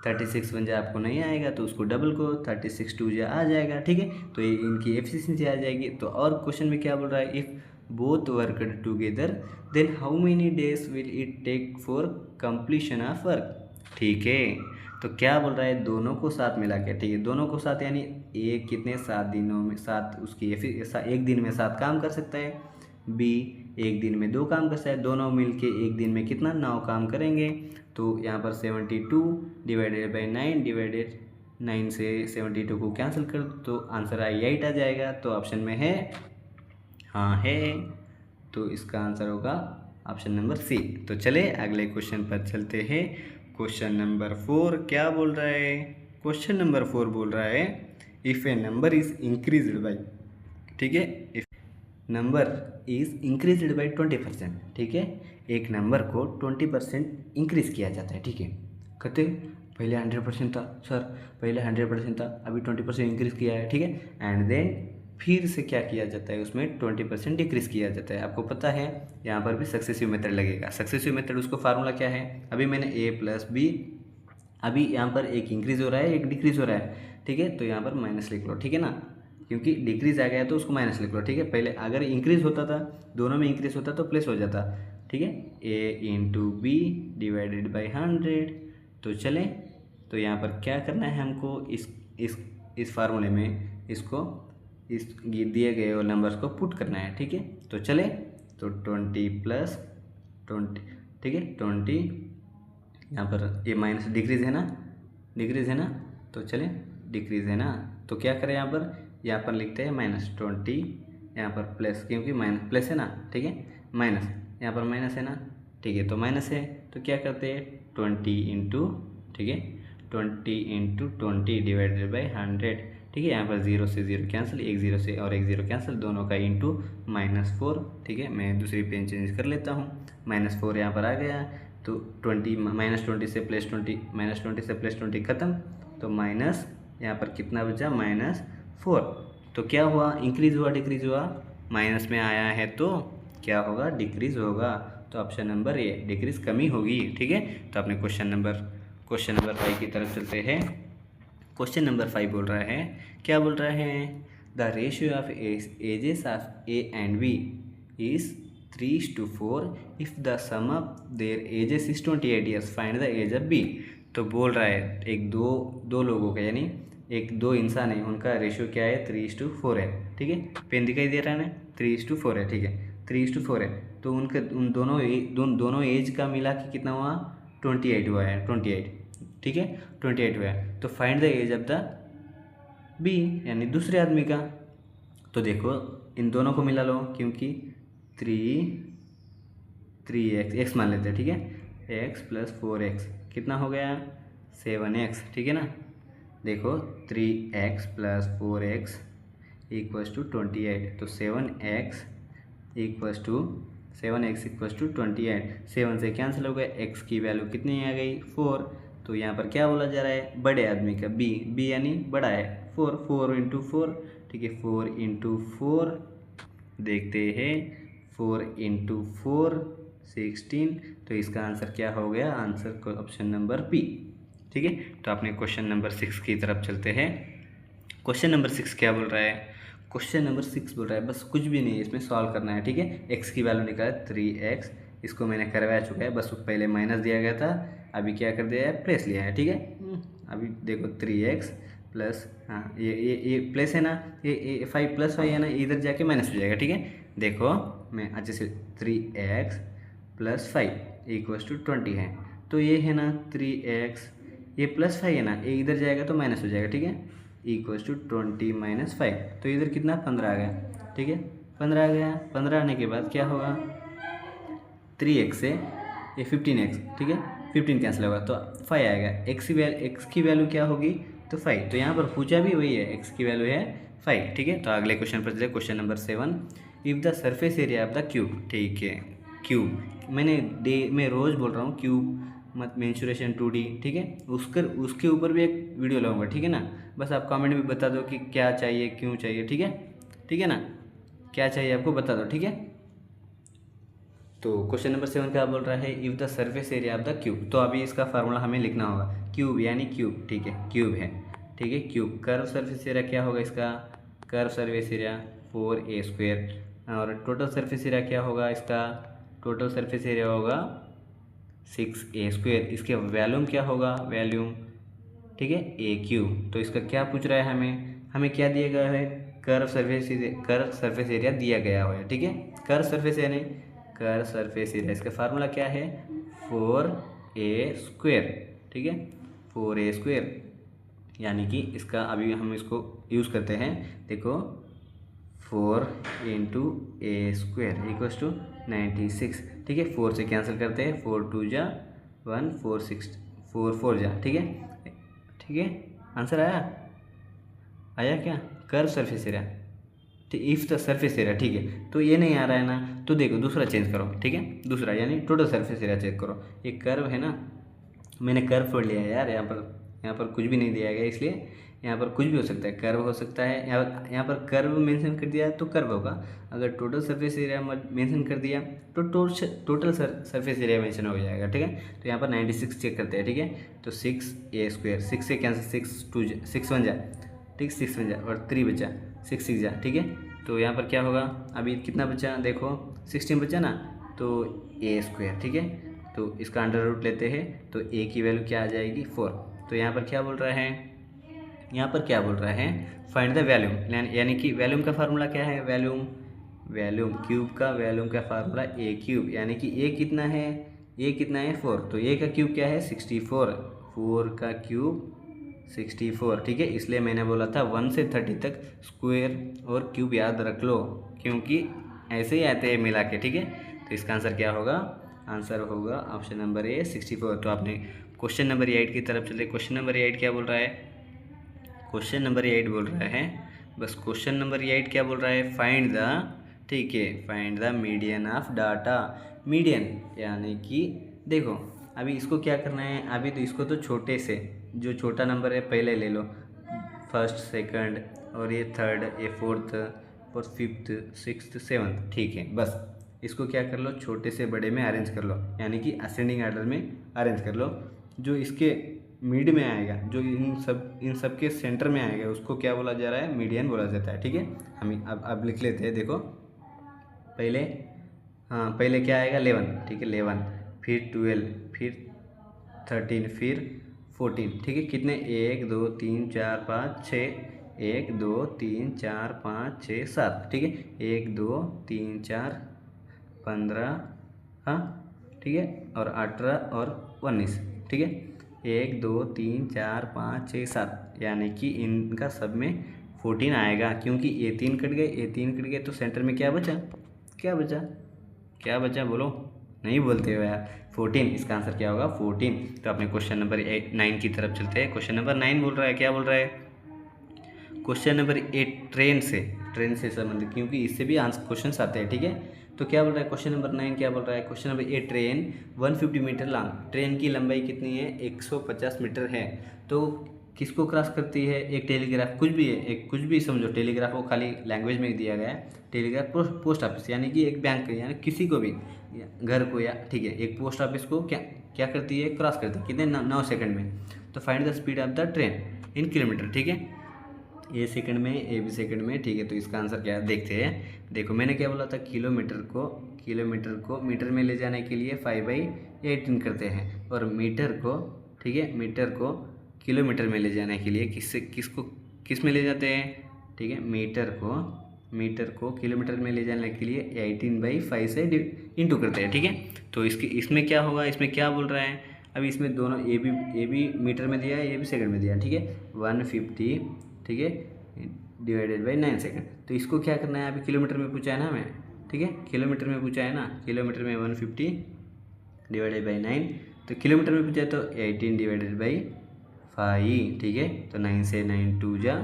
36 बन जाए आपको नहीं आएगा तो उसको डबल को 36 2 जा आ जाएगा, ठीक है। तो ये इनकी एफिशिएंसी आ जाएगी। तो और क्वेश्चन में क्या बोल रहा है, if both work together then how many days will it take for completion of work, ठीक है। तो क्या बोल रहा है, दोनों को साथ मिला के, ठीक है, दोनों को साथ, यानी एक कितने 7 दिनों में 7 उसकी एक दिन में 7 काम कर सकता है, बी एक दिन में 2 काम कर सकता है, दोनों मिलके एक दिन में कितना 9 काम करेंगे। तो यहाँ पर 72 डिवाइडेड बाई 9, डिवाइडेड 9 से 72 को कैंसिल कर तो आंसर 8 आ जाएगा। तो ऑप्शन में है, हाँ है, तो इसका आंसर होगा ऑप्शन नंबर सी। तो चले अगले क्वेश्चन पर चलते हैं। क्वेश्चन नंबर 4 क्या बोल रहा है, क्वेश्चन नंबर 4 बोल रहा है if A number is increased by, ठीक है, if number is increased by 20%, ठीक है। एक नंबर को 20% इंक्रीज किया जाता है, ठीक है। कहते पहले 100% था सर, पहले 100% था, अभी 20% इंक्रीज किया है, ठीक है। एंड देन फिर से क्या किया जाता है, उसमें 20% डिक्रीज किया जाता है। आपको पता है यहाँ पर भी सक्सेसिव मेथड लगेगा। सक्सेसिव मेथड उसको फार्मूला क्या है, अभी मैंने ए प्लस बी, अभी यहाँ पर एक इंक्रीज हो रहा है एक डिक्रीज हो रहा है, ठीक है। तो यहाँ पर माइनस लिख लो, ठीक है ना, क्योंकि डिक्रीज आ गया तो उसको माइनस लिख लो, ठीक है। पहले अगर इंक्रीज होता था, दोनों में इंक्रीज होता तो प्लस हो जाता, ठीक है। ए इंटू बी डिवाइडेड बाई 100। तो चलें, तो यहाँ पर क्या करना है हमको, इस फार्मूले में इसको इस दिए गए और नंबर्स को पुट करना है, ठीक है। तो चले, तो 20 + 20, ठीक है, 20, यहाँ पर ये माइनस डिक्रीज है ना, डिक्रीज है ना, तो चलें डिक्रीज है ना, तो क्या करें यहाँ पर लिखते हैं -20, यहाँ पर प्लस, क्योंकि माइनस प्लस है ना, ठीक है, माइनस यहाँ पर माइनस है ना, ठीक है। तो माइनस है तो क्या करते हैं 20 इंटू, ठीक है, 20 इंटू 20 डिवाइडेड बाई 100, ठीक है। यहाँ पर 0 से 0 कैंसिल, एक 0 से और एक 0 कैंसिल, दोनों का इंटू -4, ठीक है। मैं दूसरी पेन चेंज कर लेता हूँ, -4 यहाँ पर आ गया। तो 20 -20 से +20, -20 से +20 खत्म, तो माइनस यहाँ पर कितना बचा -4। तो क्या हुआ, इंक्रीज हुआ डिक्रीज हुआ, माइनस में आया है तो क्या होगा, डिक्रीज होगा। तो ऑप्शन नंबर ए डिक्रीज कमी होगी, ठीक है। तो अपने क्वेश्चन नंबर 5 की तरफ चलते हैं। क्वेश्चन नंबर 5 बोल रहा है, क्या बोल रहा है, the ratio of ages of A and B is 3:4 if the sum of their ages is 28 years, find the age of B. तो बोल रहा है एक दो लोगों का, यानी एक 2 इंसान है, उनका रेशियो क्या है 3:4 है, ठीक है। पेन दिखाई दे रहा है ना, 3:4 है, ठीक है। 3:4 है, तो उनके उन दोनों एज का मिला के कितना हुआ 28 हुआ है, 28, ठीक है 28 हुआ है। तो find the age of the B यानी दूसरे आदमी का। तो देखो इन दोनों को मिला लो, क्योंकि 3x मान लेते हैं, ठीक है, x + 4x कितना हो गया 7x, ठीक है ना। देखो 3x + 4x = 28, तो 7x = 28। 7 से कैंसिल हो गया, x की वैल्यू कितनी आ गई 4। तो यहाँ पर क्या बोला जा रहा है बड़े आदमी का b यानी बड़ा है 4 × 4, ठीक है 4 × 4 देखते हैं 4 × 4 16। तो इसका आंसर क्या हो गया, आंसर ऑप्शन नंबर बी, ठीक है। तो अपने क्वेश्चन नंबर 6 की तरफ चलते हैं। क्वेश्चन नंबर 6 क्या बोल रहा है, क्वेश्चन नंबर 6 बोल रहा है बस कुछ भी नहीं है, इसमें सॉल्व करना है, ठीक है। x की वैल्यू निकाला 3x, इसको मैंने करवाया चुका है, बस पहले माइनस दिया गया था, अभी क्या कर दिया है प्लस लिया है, ठीक है। अभी देखो 3x प्लस, हाँ ये प्लस है ना, ये 5 + 5 है ना, इधर जाके माइनस हो जाएगा, ठीक है। देखो मैं अच्छे से 3x + 5 = 20 है, तो ये है ना 3x, ये +5 है ना, ये इधर जाएगा तो माइनस हो जाएगा, ठीक है, = 20 - 5, तो इधर कितना 15 आ गया, ठीक है 15 आ गया। 15 आने के बाद क्या होगा 3x से ये 15x, ठीक है 15 कैंसिल होगा तो 5 आएगा। x की वैल्यू क्या होगी तो 5, तो यहाँ पर पूछा भी वही है, x की वैल्यू है 5, ठीक है। तो अगले क्वेश्चन पर चले, question number 7। If the surface area of the cube, ठीक है क्यूब मैं रोज़ बोल रहा हूँ क्यूब मत मेंसुरेशन 2D, ठीक है, उसके ऊपर भी एक वीडियो लाऊंगा, ठीक है ना। बस आप कमेंट में बता दो कि क्या चाहिए क्यों चाहिए, ठीक है ना, क्या चाहिए आपको बता दो, ठीक है। तो क्वेश्चन नंबर 7 क्या बोल रहा है, if the surface area of the cube, तो अभी इसका फार्मूला हमें लिखना होगा, क्यूब यानी क्यूब, ठीक है क्यूब है, ठीक है क्यूब। कर्व सरफेस एरिया क्या होगा इसका, कर्व सरफेस एरिया 4a², और टोटल सरफेस एरिया क्या होगा इसका, टोटल सरफेस एरिया होगा 6a²। इसके वॉल्यूम क्या होगा, वॉल्यूम, ठीक है a³। तो इसका क्या पूछ रहा है हमें क्या दिया गया है, कर्व सरफेस एरिया दिया गया है, ठीक है। कर्व सरफेस एरिया इसका फार्मूला क्या है 4a², ठीक है 4a², यानी कि इसका अभी हम इसको यूज़ करते हैं। देखो 4 × a² = 96, ठीक है 4 से कैंसिल करते हैं, 4 × 2 = 1, 4 6 4 4 जा, ठीक है आंसर आया क्या, कर्व सरफेस एरिया, ठीक इफ़ द सरफेस एरिया, ठीक है। तो ये नहीं आ रहा है ना, तो देखो दूसरा चेंज करो, ठीक है दूसरा यानी टोटल सरफेस एरिया चेक करो। ये कर्व है ना, मैंने कर्व पढ़ लिया है यार, यहाँ पर कुछ भी नहीं दिया गया, इसलिए यहाँ पर कुछ भी हो सकता है, कर्व हो सकता है, यहाँ पर कर्व मेंशन कर दिया तो कर्व होगा। अगर टोटल सरफेस एरिया मेंशन कर दिया तो टोटल सरफेस एरिया मेंशन हो जाएगा, ठीक है। तो यहाँ पर 96 चेक करते हैं, ठीक है। तो 6a², 6 से कैंसिल, 6 1 जा, ठीक 6 1 जा, और 3 बचा, 6 6 जा, ठीक है। तो यहाँ पर क्या होगा, अभी कितना बचा देखो 16 बचा ना, तो a², ठीक है। तो इसका अंडर रूट लेते हैं, तो a की वैल्यू क्या आ जाएगी 4। तो यहाँ पर क्या बोल रहा है, फाइंड द वैल्यूम, यानी कि वैल्यूम का फार्मूला क्या है, वैल्यूम क्यूब का वैल्यूम का फार्मूला a³, यानी कि a कितना है 4, तो a का क्यूब क्या है 64, 4 का क्यूब 64, ठीक है। इसलिए मैंने बोला था 1 से 30 तक स्क्वायर और क्यूब याद रख लो, क्योंकि ऐसे ही आते हैं मिला के, ठीक है। तो इसका आंसर क्या होगा, आंसर होगा ऑप्शन नंबर ए 64। तो आपने क्वेश्चन नंबर 8 की तरफ चले। क्वेश्चन नंबर 8 क्या बोल रहा है, क्वेश्चन नंबर 8 बोल रहा है, बस क्वेश्चन नंबर 8 क्या बोल रहा है, फाइंड द, ठीक है find the median of data. Median यानी कि देखो अभी इसको क्या करना है, अभी तो इसको तो छोटे से जो छोटा नंबर है पहले ले लो, फर्स्ट सेकंड, और ये थर्ड, ये फोर्थ और फिफ्थ सिक्स्थ सेवन्थ, ठीक है। बस इसको क्या कर लो, छोटे से बड़े में अरेंज कर लो, यानी कि असेंडिंग ऑर्डर में अरेंज कर लो। जो इसके मिड में आएगा, जो इन सब के सेंटर में आएगा, उसको क्या बोला जा रहा है, मीडियन बोला जाता है, ठीक है। हम अब लिख लेते हैं, देखो पहले क्या आएगा 11, ठीक है 11, फिर 12, फिर 13, फिर 14, ठीक है। कितने 1 2 3 4 5 6, 1 2 3 4 5 6 7, ठीक है 1 2 3 4 15, हाँ ठीक है, और 18 और 19, ठीक है। 1 2 3 4 5 6 7, यानी कि इनका सब में 14 आएगा, क्योंकि ये 3 कट गए, ये 3 कट गए, तो सेंटर में क्या बचा, क्या बचा, क्या बचा, बोलो, नहीं बोलते हो यार। 14, इसका आंसर क्या होगा, 14। तो अपने क्वेश्चन नंबर 9 की तरफ चलते हैं। क्वेश्चन नंबर 9 बोल रहा है, क्या बोल रहा है, क्वेश्चन नंबर 8 ट्रेन से संबंधित, क्योंकि इससे भी आंसर क्वेश्चन आते हैं, ठीक है। तो क्या बोल रहा है क्वेश्चन नंबर 9, क्या बोल रहा है, question number 8, train 150 metre long, train की लंबाई कितनी है, 150 मीटर है। तो किसको क्रॉस करती है, एक टेलीग्राफ, कुछ भी है, एक कुछ भी समझो, टेलीग्राफ को खाली लैंग्वेज में दिया गया है, टेलीग्राफ पोस्ट ऑफिस, यानी कि एक बैंक, यानी किसी को भी, घर को, या ठीक है, एक पोस्ट ऑफिस को क्या क्या करती है, क्रॉस करती है, कितने 9 सेकंड में। तो find the speed of the train in kilometre, ठीक है, ए सेकंड में, ए बी सेकंड में, ठीक है। तो इसका आंसर क्या है, देखते हैं। देखो मैंने क्या बोला था, किलोमीटर को मीटर में ले जाने के लिए 5/18 करते हैं, और मीटर को, ठीक है, मीटर को किलोमीटर में ले जाने के लिए किस में ले जाते हैं, ठीक है, मीटर को किलोमीटर में ले जाने के लिए 18/5 से इंटू करते हैं, ठीक है। तो इसमें क्या होगा, इसमें क्या बोल रहा है, अभी इसमें दोनों ए बी मीटर में दिया है, ए बी सेकंड में दिया है, ठीक है। 150, ठीक है, डिवाइडेड बाई 9 सेकंड। तो इसको क्या करना है, अभी किलोमीटर में पूछा है ना हमें, ठीक है, किलोमीटर में पूछा है ना, किलोमीटर में 150 डिवाइडेड बाई 9, तो किलोमीटर में पूछा है तो 18 डिवाइडेड बाई 5, ठीक है। तो 9 से 9 2 जा,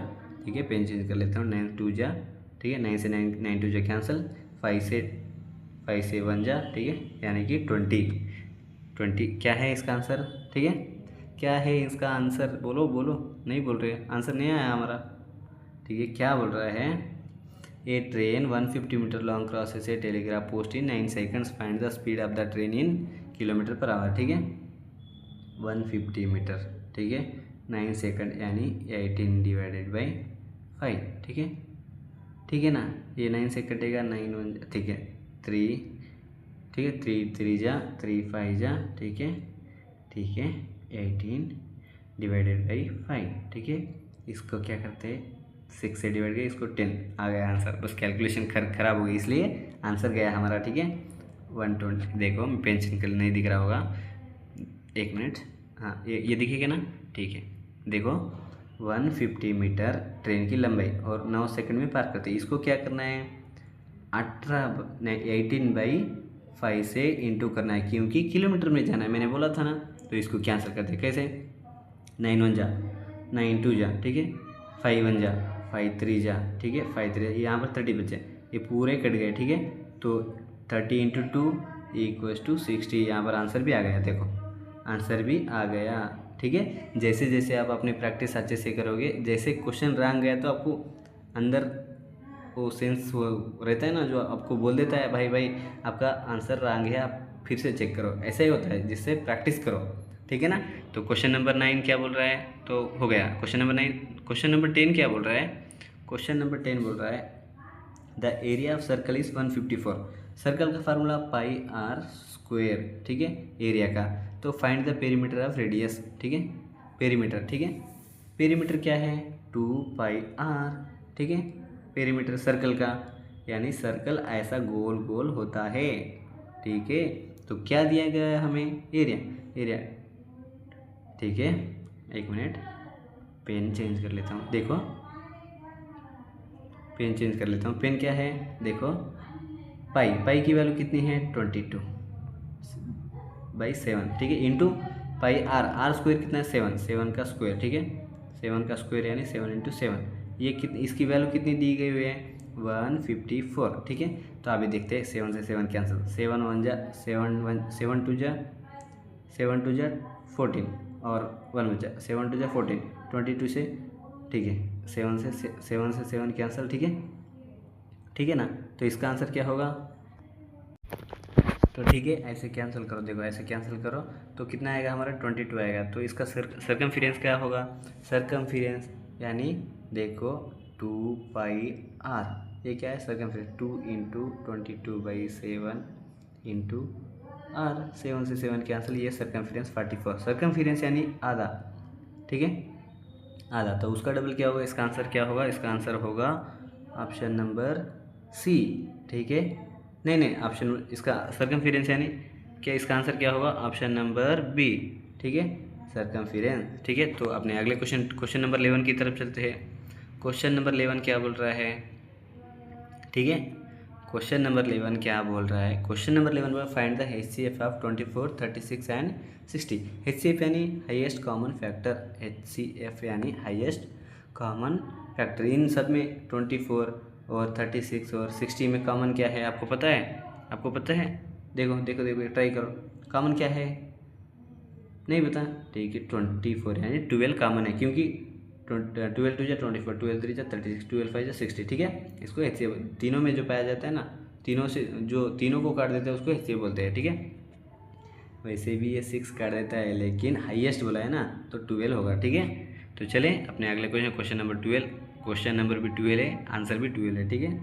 ठीक है, पेन चेंज कर लेता हूँ, 9 2 जा, ठीक है, 9 से 9 2 जा कैंसिल, 5 से 1 जा, ठीक है, यानी कि 20 क्या है इसका आंसर, ठीक है, क्या है इसका आंसर, बोलो बोलो, नहीं बोल रहे, आंसर नहीं आया हमारा, ठीक है। क्या बोल रहा है, a train 150 metre long crosses a telegraph post in 9 seconds, find the speed of the train in kilometre per hour, ठीक है। 150 मीटर, ठीक है, 9 सेकंड, यानी 18 डिवाइडेड बाई 5, ठीक है ना, ये 9 से कटेगा, 9 1, ठीक है, 3, ठीक है, 3 3 जा, 3 5 जा, ठीक है, 18 डिवाइडेड बाई 5, ठीक है। इसको क्या करते हैं, 6 से डिवाइड किया, इसको 10 आ गया आंसर, बस कैलकुलेशन खराब हो गई, इसलिए आंसर गया हमारा, ठीक है, 120। देखो मैं पेंसिल कल नहीं दिख रहा होगा, 1 मिनट, हाँ ये दिखेगा ना, ठीक है। देखो 150 मीटर ट्रेन की लंबाई और 9 सेकंड में पार करते हैं, इसको क्या करना है, 18/5 से इंटू करना है, क्योंकि किलोमीटर में जाना है, मैंने बोला था ना। तो इसको कैंसिल करते हैं, कैसे, 9 1 जा, 9 2 जा, ठीक है, 5 1 जा, 5 3 जा, ठीक है, 5 3, यहाँ पर 30 बचे, ये पूरे कट गए, ठीक है। तो 30 × 2 = 60, यहाँ पर आंसर भी आ गया, देखो आंसर भी आ गया, ठीक है। जैसे जैसे आप अपनी प्रैक्टिस अच्छे से करोगे, जैसे क्वेश्चन रॉन्ग गया तो आपको अंदर वो सेंस रहता है ना, जो आपको बोल देता है भाई भाई आपका आंसर रॉन्ग है, आप फिर से चेक करो, ऐसा ही होता है, जिससे प्रैक्टिस करो, ठीक है ना। तो क्वेश्चन नंबर 9 क्या बोल रहा है, तो हो गया क्वेश्चन नंबर 9। क्वेश्चन नंबर 10 क्या बोल रहा है, क्वेश्चन नंबर 10 बोल रहा है the area of circle is 154, circle का फार्मूला πr², ठीक है, एरिया का। तो find the perimeter of radius, ठीक है, पेरीमीटर, ठीक है, पेरीमीटर क्या है, 2πr, ठीक है, पेरीमीटर सर्कल का, यानी सर्कल ऐसा गोल गोल होता है, ठीक है। तो क्या दिया गया है हमें, एरिया, ठीक है। 1 मिनट, पेन चेंज कर लेता हूँ, देखो पेन चेंज कर लेता हूँ, पेन क्या है, देखो पाई की वैल्यू कितनी है, 22/7, ठीक है, इंटू r² कितना है, 7 का स्क्वायर, ठीक है, 7 का स्क्वायर यानी 7 × 7, ये कितनी, इसकी वैल्यू कितनी दी गई हुई है, 154, ठीक है। तो अभी देखते हैं, 7 से 7 कैंसिल, 7 1 जा, 7 2 जा, 7 2 जा 14, और 1 बचा, 7 2 जा 14, 22 से, ठीक है, 7 से 7 कैंसिल, ठीक है ना। तो इसका आंसर क्या होगा, तो ठीक है, ऐसे कैंसिल करो, देखो ऐसे कैंसिल करो, तो कितना आएगा हमारा, 22 आएगा। तो इसका सर्कमफिरेंस क्या होगा, सर्कमफिरेंस यानी देखो 2πr, ये क्या है, सर्कमफिरेंस 2 × 22/7 × r, 7 से 7 कैंसिल, ये सर्कमफिरेंस 44, सर्कमफिरेंस यानी आधा, ठीक है, आधा। तो उसका डबल क्या होगा, इसका आंसर क्या होगा, इसका आंसर होगा ऑप्शन नंबर सी, ठीक है, नहीं नहीं, ऑप्शन इसका सरकमफेरेंस यानी क्या, इसका आंसर क्या होगा, ऑप्शन नंबर बी, ठीक है, सरकमफेरेंस, ठीक है। तो अपने अगले क्वेश्चन नंबर 11 की तरफ चलते हैं। क्वेश्चन नंबर 11 क्या बोल रहा है, ठीक है। क्वेश्चन नंबर 11 क्या बोल रहा है, क्वेश्चन नंबर 11 में find the HCF of 24, 36 and 60। HCF यानी हाईएस्ट कॉमन फैक्टर, HCF यानी हाईएस्ट कॉमन फैक्टर। इन सब में 24 और 36 और 60 में कॉमन क्या है, आपको पता है, आपको पता है, देखो देखो देखो ट्राई करो, कॉमन क्या है, नहीं पता, ठीक है 24 यानी 12 कॉमन है, क्योंकि 12 टू जा 24, 12 3 जा 36, 12 5 जा 60, ठीक है। इसको HCF तीनों में जो पाया जाता है ना, तीनों से जो तीनों को काट देते हैं उसको HCF बोलते हैं, ठीक है। वैसे भी ये 6 काट देता है, लेकिन हाईएस्ट बोला है ना तो 12 होगा, ठीक है। तो चले अपने अगले क्वेश्चन नंबर 12। क्वेश्चन नंबर भी 12 है, आंसर भी 12 है, ठीक है,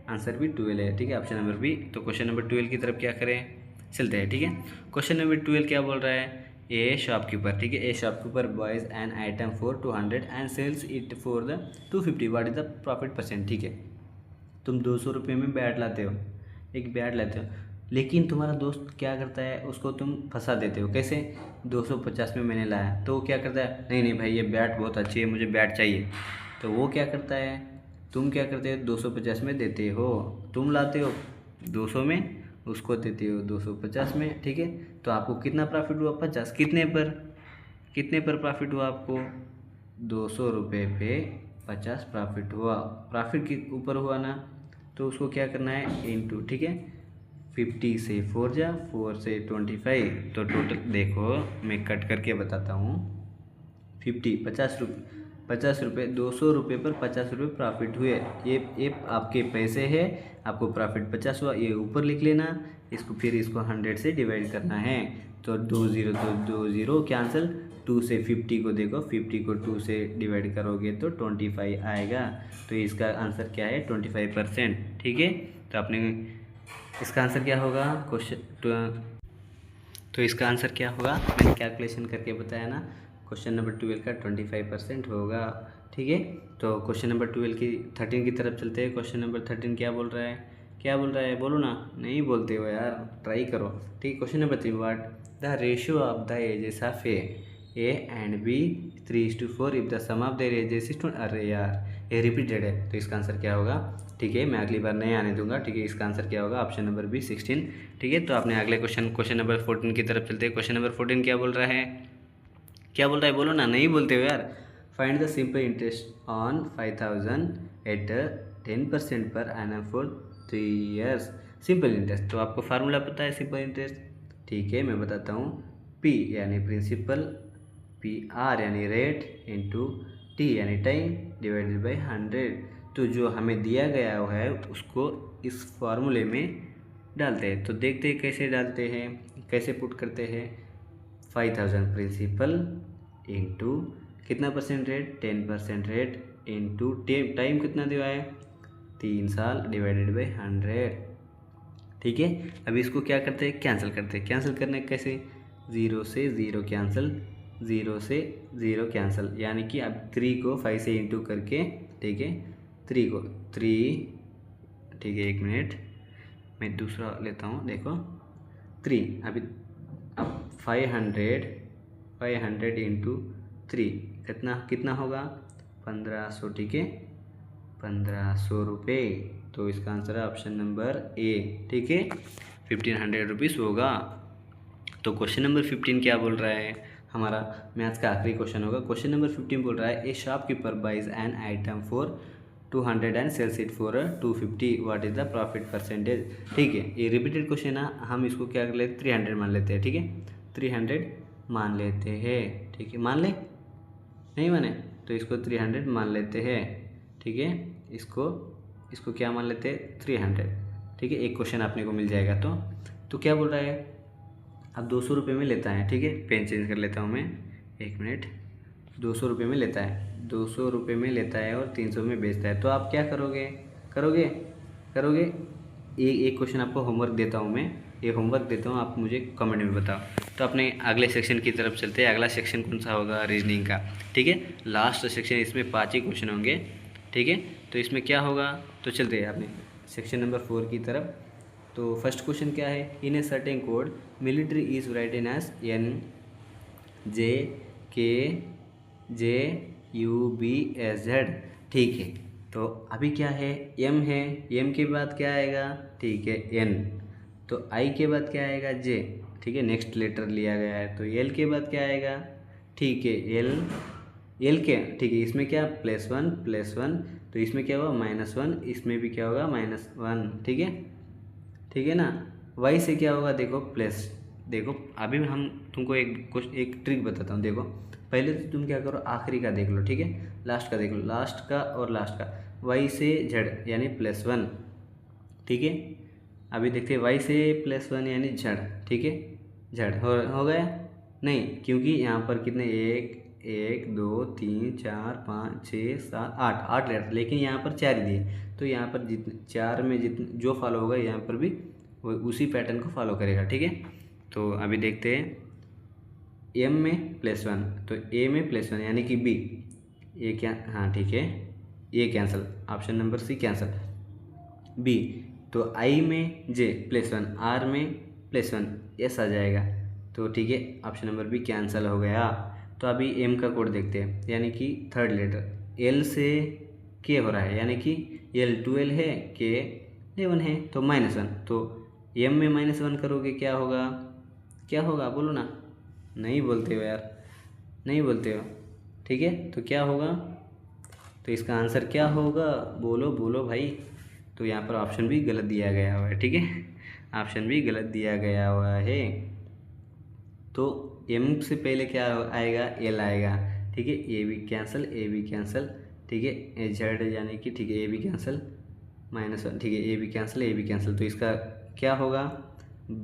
आंसर भी 12 है, ठीक है, ऑप्शन नंबर बी। तो क्वेश्चन नंबर 12 की तरफ क्या करें, चलते हैं, ठीक है। क्वेश्चन नंबर 12 क्या बोल रहा है, ए शॉपकीपर, ठीक है, a shopkeeper buys an item for 200 and sells it for the 250, what is the profit percent, ठीक है। तुम 200 रुपये में बैट लाते हो, एक बैट लाते हो, लेकिन तुम्हारा दोस्त क्या करता है, उसको तुम फंसा देते हो, कैसे, 250 में मैंने लाया, तो वो क्या करता है, नहीं नहीं भाई ये बैट बहुत अच्छी है, मुझे बैट चाहिए, तो वो क्या करता है, तुम क्या करते हो, 250 में देते हो, तुम लाते हो 200 में, उसको देते हो 250 में, ठीक है। तो आपको कितना प्रॉफिट हुआ, 50, कितने पर प्रॉफिट हुआ आपको, 200 रुपये पे 50 प्रॉफिट हुआ, प्रॉफिट के ऊपर हुआ ना, तो उसको क्या करना है, इनटू, ठीक है, 50 से 4 जा, 4 से 25, तो टोटल देखो मैं कट करके बताता हूँ, 50 रुपये 200 रुपये पर 50 रुपये प्रॉफिट हुए, ये आपके पैसे हैं, आपको प्रॉफिट 50 हुआ, ये ऊपर लिख लेना, इसको फिर इसको 100 से डिवाइड करना है, तो 2 0 कैंसिल, 2 से 50 को देखो, 50 को 2 से डिवाइड करोगे तो 25 आएगा, तो इसका आंसर क्या है, 25%, ठीक है। तो आपने इसका आंसर क्या होगा, तो इसका आंसर क्या होगा, मैंने कैलकुलेशन करके बताया ना, क्वेश्चन नंबर 12 का 25% होगा, ठीक है। तो क्वेश्चन नंबर 12 की 13 की तरफ चलते हैं। क्वेश्चन नंबर 13 क्या बोल रहा है, क्या बोल रहा है, बोलो ना, नहीं बोलते हो यार, ट्राई करो, ठीक है। Question number 3, what the ratio of the ages of A and B 3:4 if the sum of their ages is 20, अरे यार ये रिपीटेड है, तो इसका आंसर क्या होगा, ठीक है, मैं अगली बार नहीं आने दूंगा, ठीक है। इसका आंसर क्या होगा, ऑप्शन नंबर बी 16, ठीक है। तो आपने अगले क्वेश्चन नंबर 14 की तरफ चलते हैं। क्वेश्चन नंबर 14 क्या बोल रहा है, क्या बोल रहा है, बोलो ना, नहीं बोलते हो यार, find the simple interest on 5000 at 10% per annum for 3 years, simple interest, तो आपको फार्मूला पता है सिंपल इंटरेस्ट, ठीक है, मैं बताता हूँ, पी यानी प्रिंसिपल, पी आर यानी रेट, इंटू टी यानी टाइम, डिवाइडेड बाई 100, तो जो हमें दिया गया है उसको इस फार्मूले में डालते हैं, तो देखते हैं कैसे डालते हैं, कैसे पुट करते हैं, 5000 प्रिंसिपल इंटू कितना percent rate, 10% rate, into time कितना दिया है, 3 साल, डिवाइडेड बाई 100, ठीक है। अभी इसको क्या करते हैं, कैंसिल करते हैं, कैंसिल करने कैसे, 0 से 0 कैंसिल, 0 से 0 कैंसिल, यानी कि अब 3 को 5 से इंटू करके, ठीक है, 3 को 3, ठीक है, 1 मिनट मैं दूसरा लेता हूँ, देखो 3, अभी अब 500 इंटू 3 कितना होगा, 1500, ठीक है, 1500 रुपये, तो इसका आंसर है ऑप्शन नंबर ए, ठीक है, 1500 रुपीज़ होगा। तो क्वेश्चन नंबर 15 क्या बोल रहा है, हमारा मैथ्स का आखिरी क्वेश्चन होगा। क्वेश्चन नंबर 15 बोल रहा है, a shopkeeper buys an item for 200 and sells it for 250, what is the profit percentage, ठीक है। ये रिपीटेड क्वेश्चन है, हम इसको क्या कर लेते, 300 मान लेते हैं, ठीक है, 300 मान लेते हैं, ठीक है, मान ले, नहीं माने तो इसको 300 मान लेते हैं, ठीक है, इसको क्या मान लेते हैं, 300, ठीक है, एक क्वेश्चन आपने को मिल जाएगा। तो क्या बोल रहा है, अब 200 रुपये में लेता है, ठीक है, पेन चेंज कर लेता हूँ मैं, 1 मिनट, 200 रुपये में लेता है, 200 रुपये में लेता है और 300 में बेचता है, तो आप क्या करोगे, एक क्वेश्चन आपको होमवर्क देता हूँ मैं, ये होमवर्क देता हूँ, आप मुझे कमेंट में बताओ। तो अपने अगले सेक्शन की तरफ चलते हैं। अगला सेक्शन कौन सा होगा, रीजनिंग का, ठीक है, लास्ट सेक्शन, इसमें 5 ही क्वेश्चन होंगे, ठीक है। तो इसमें क्या होगा, तो चलते हैं अपने सेक्शन नंबर 4 की तरफ। तो फर्स्ट क्वेश्चन क्या है, in a certain code military is written as NJKJUBSZ। ठीक है, तो अभी क्या है, M है, M के बाद क्या आएगा, ठीक है N, तो I के बाद क्या आएगा J, ठीक है नेक्स्ट लेटर लिया गया है, तो L के बाद क्या आएगा, ठीक है L के, ठीक है इसमें क्या +1, तो इसमें क्या होगा -1, इसमें भी क्या होगा -1, ठीक है ना। Y से क्या होगा, देखो प्लस, देखो अभी हम तुमको एक ट्रिक बताता हूँ। देखो पहले तो तुम क्या करो, आखिरी का देख लो, ठीक है लास्ट का देख लो, लास्ट का और लास्ट का, Y से Z यानी +1, ठीक है। अभी देखते हैं Y से +1 यानी Z, ठीक है Z हो गया नहीं, क्योंकि यहाँ पर कितने 1 2 3 4 5 6 7 8 लेटर, लेकिन यहाँ पर 4 ही दिए, तो यहाँ पर जितने 4 में जितने जो फॉलो होगा यहाँ पर भी वो उसी पैटर्न को फॉलो करेगा, ठीक है। तो अभी देखते हैं M में +1, तो A में +1 यानी कि B, ये क्या, हाँ ठीक है ये cancel, option number C cancel, B, तो I में J +1, R में +1, S आ जाएगा, तो ठीक है ऑप्शन नंबर B कैंसिल हो गया। तो अभी M का कोड देखते हैं, यानी कि थर्ड लेटर L से K हो रहा है, यानी कि L 12 है, K 11 है, तो -1, तो M में -1 करोगे क्या होगा बोलो ना, नहीं बोलते हो यार, नहीं बोलते हो, ठीक है तो क्या होगा, तो इसका आंसर क्या होगा, बोलो भाई। तो यहाँ पर ऑप्शन भी गलत दिया गया हुआ है, ठीक है ऑप्शन भी गलत दिया गया हुआ है। तो M से पहले क्या आएगा, L आएगा, ठीक है A भी कैंसिल, ठीक है Z यानी कि ठीक है A भी कैंसिल, -1, ठीक है A भी कैंसिल, तो इसका क्या होगा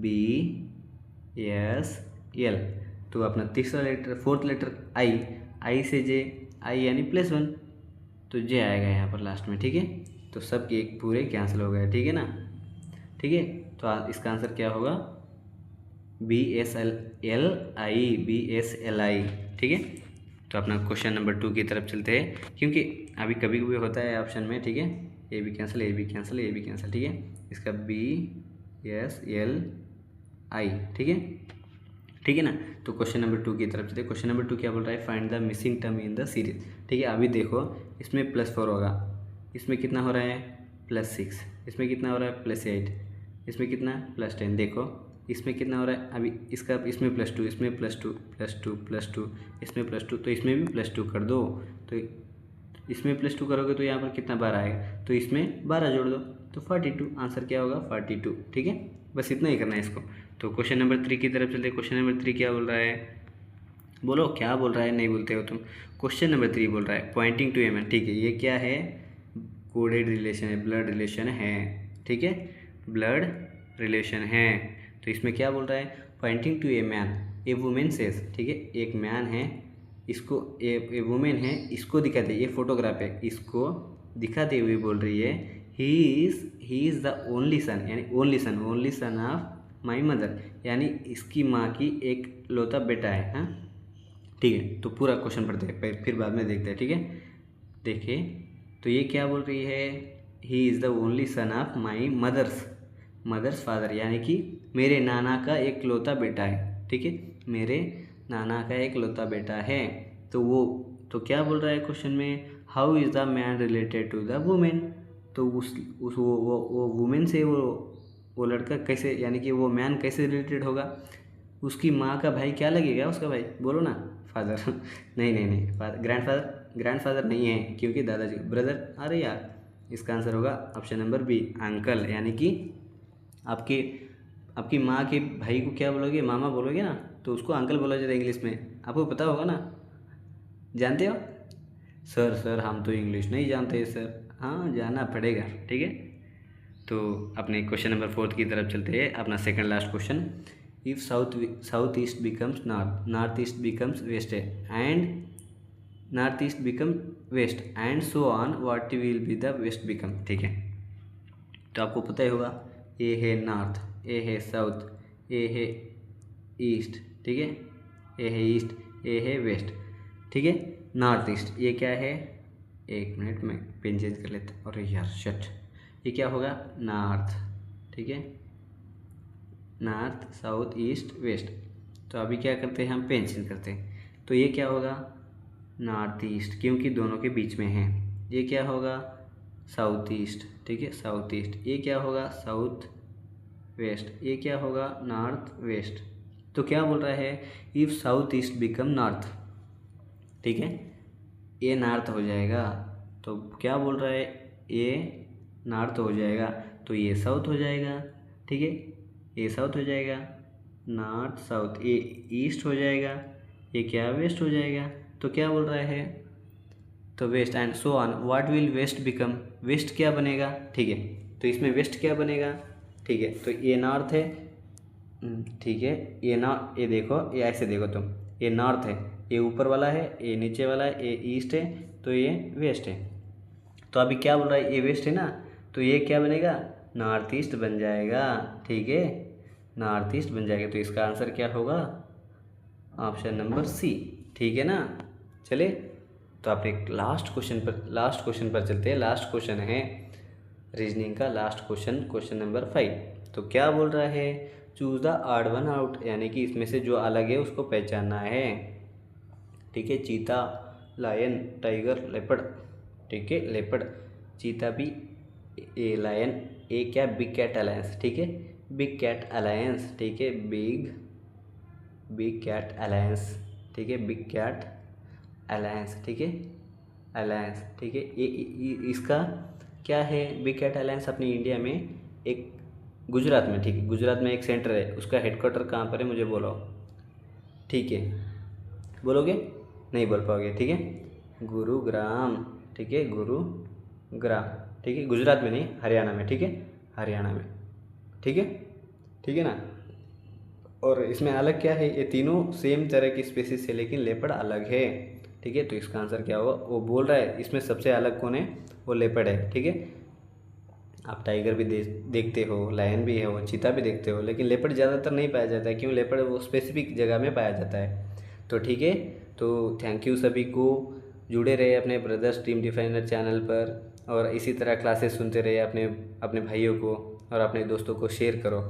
BSL। तो अपना तीसरा लेटर, फोर्थ लेटर I से J, I यानी +1, तो J आएगा यहाँ पर लास्ट में, ठीक है। तो सब के एक पूरे कैंसिल हो गए, ठीक है ना, ठीक है। तो इसका आंसर क्या होगा BSLI, ठीक है। तो अपना क्वेश्चन नंबर 2 की तरफ चलते हैं, क्योंकि अभी कभी कभी होता है ऑप्शन में, ठीक है A भी कैंसिल, ठीक है इसका BSLI, ठीक है ना। तो क्वेश्चन नंबर 2 की तरफ चलते हैं। क्वेश्चन नंबर 2 क्या बोल रहा है, find the missing term in the series, ठीक है। अभी देखो इसमें +4 होगा, इसमें कितना हो रहा है +6, इसमें कितना हो रहा है +8, इसमें कितना +10, देखो इसमें कितना हो रहा है, अभी इसका इसमें +2, इसमें +2, इसमें +2, तो इसमें भी +2 कर दो, तो इसमें +2 करोगे तो यहाँ पर कितना 12 आएगा, तो इसमें 12 जोड़ दो, तो 42, आंसर क्या होगा 42, ठीक है। बस इतना ही करना है इसको। तो क्वेश्चन नंबर 3 की तरफ चलते हैं। क्वेश्चन नंबर 3 क्या बोल रहा है, बोलो क्या बोल रहा है, नहीं बोलते हो तुम। क्वेश्चन नंबर 3 बोल रहा है पॉइंटिंग टू एम, ठीक है ये क्या है, कोडेड रिलेशन है, ब्लड रिलेशन है, ठीक है ब्लड रिलेशन है। तो इसमें क्या बोल रहा है, pointing to a man, a woman says, ठीक है एक मैन है, इसको ए वुमेन है, इसको दिखाते, ये फोटोग्राफ है, इसको दिखाते हुए बोल रही है he is the only son, यानी only son of my mother, यानी इसकी माँ की एक लौता बेटा है, हाँ ठीक है। तो पूरा क्वेश्चन पढ़ते हैं, फिर बाद में देखते हैं, ठीक है। देखिए तो ये क्या बोल रही है, he is the only son of my mother's father, यानी कि मेरे नाना का एक लौता बेटा है, ठीक है मेरे नाना का एक लौता बेटा है। तो तो क्या बोल रहा है क्वेश्चन में, how is the man related to the woman, तो उस वो वुमेन से वो लड़का कैसे, यानी कि वो मैन कैसे रिलेटेड होगा, उसकी माँ का भाई क्या लगेगा, उसका भाई बोलो ना, फादर नहीं ग्रैंडफादर नहीं है, क्योंकि दादाजी ब्रदर, अरे यार इसका आंसर होगा ऑप्शन नंबर B अंकल, यानी कि आपकी माँ के भाई को क्या बोलोगे, मामा बोलोगे ना, तो उसको अंकल बोला जाता है इंग्लिश में, आपको पता होगा ना, जानते हो। सर हम तो इंग्लिश नहीं जानते सर, हाँ जानना पड़ेगा, ठीक है। तो अपने क्वेश्चन नंबर 4 की तरफ चलते हैं, अपना second last question, if south east becomes north east becomes west and north east become west and so on, what will be the west become, ठीक है। तो आपको पता ही होगा, ए है नॉर्थ, ए है साउथ, ए है ईस्ट, ठीक है ए है ईस्ट, ए है वेस्ट, ठीक है नॉर्थ ईस्ट, ये क्या है, एक मिनट में पेन चेंज कर लेते हैं, और यार शट, ये क्या होगा नॉर्थ, ठीक है नॉर्थ, साउथ, ईस्ट, वेस्ट। तो अभी क्या करते हैं, हम पेन चेंज करते हैं। तो ये क्या होगा, नॉर्थ ईस्ट, क्योंकि दोनों के बीच में है। ये क्या होगा, साउथ ईस्ट, ठीक है, साउथ ईस्ट। ये क्या होगा, साउथ वेस्ट। ये क्या होगा, नॉर्थ वेस्ट। तो क्या बोल रहा है, if south east become north, ठीक है, ये नॉर्थ हो जाएगा। तो क्या बोल रहा है, ये नॉर्थ हो जाएगा तो ये साउथ हो जाएगा, ठीक है, ये साउथ हो जाएगा, नॉर्थ साउथ। ये ईस्ट हो जाएगा, ये क्या, वेस्ट हो जाएगा। तो क्या बोल रहा है, तो west and so on. What will west become, west क्या बनेगा, ठीक है, तो इसमें वेस्ट क्या बनेगा, ठीक है, तो ये नॉर्थ है, ठीक है, ये ना, ये देखो, ये ऐसे देखो तुम, ये नॉर्थ है, ये ऊपर वाला है, ये नीचे वाला है, ये ईस्ट है, तो ये वेस्ट है। तो अभी क्या बोल रहा है, ये वेस्ट है ना, तो ये क्या बनेगा, नॉर्थ ईस्ट बन जाएगा, ठीक है, नॉर्थ ईस्ट बन जाएगा। तो इसका आंसर क्या होगा, ऑप्शन नंबर सी, ठीक है ना। चले, तो आप एक लास्ट क्वेश्चन पर चलते हैं। लास्ट क्वेश्चन है रीजनिंग का, लास्ट क्वेश्चन, क्वेश्चन नंबर 5। तो क्या बोल रहा है, choose the odd one out, यानी कि इसमें से जो अलग है उसको पहचानना है, ठीक है। चीता, लायन, टाइगर, लेपर्ड, ठीक है, लेपर्ड, चीता भी, ए लायन, ए क्या, बिग कैट अलायंस, ठीक है, बिग कैट अलायंस, ठीक है, बिग कैट अलायंस, ठीक है, बिग कैट अलायंस, ठीक है, अलायंस, ठीक है। ये इसका क्या है, बिग कैट अलायंस अपनी इंडिया में एक गुजरात में, ठीक है, गुजरात में एक सेंटर है, उसका हेडक्वार्टर कहाँ पर है मुझे बोलो, ठीक है, बोलोगे, नहीं बोल पाओगे, ठीक है, गुरुग्राम, ठीक है, गुरुग्राम, ठीक है, गुजरात में नहीं, हरियाणा में, ठीक है, हरियाणा में, ठीक है, ठीक है ना। और इसमें अलग क्या है, ये तीनों सेम तरह की स्पेसिस है लेकिन लेपर्ड अलग है, ठीक है। तो इसका आंसर क्या होगा, वो बोल रहा है इसमें सबसे अलग कौन है, वो लेपर्ड है, ठीक है। आप टाइगर भी देखते हो, लायन भी है, वो चीता भी देखते हो, लेकिन लेपर्ड ज़्यादातर नहीं पाया जाता है, क्यों, लेपर्ड वो स्पेसिफिक जगह में पाया जाता है। तो ठीक है, तो थैंक यू सभी को, जुड़े रहे अपने ब्रदर्स ड्रीम डिफाइनर चैनल पर, और इसी तरह क्लासेस सुनते रहे, अपने अपने भाइयों को और अपने दोस्तों को शेयर करो।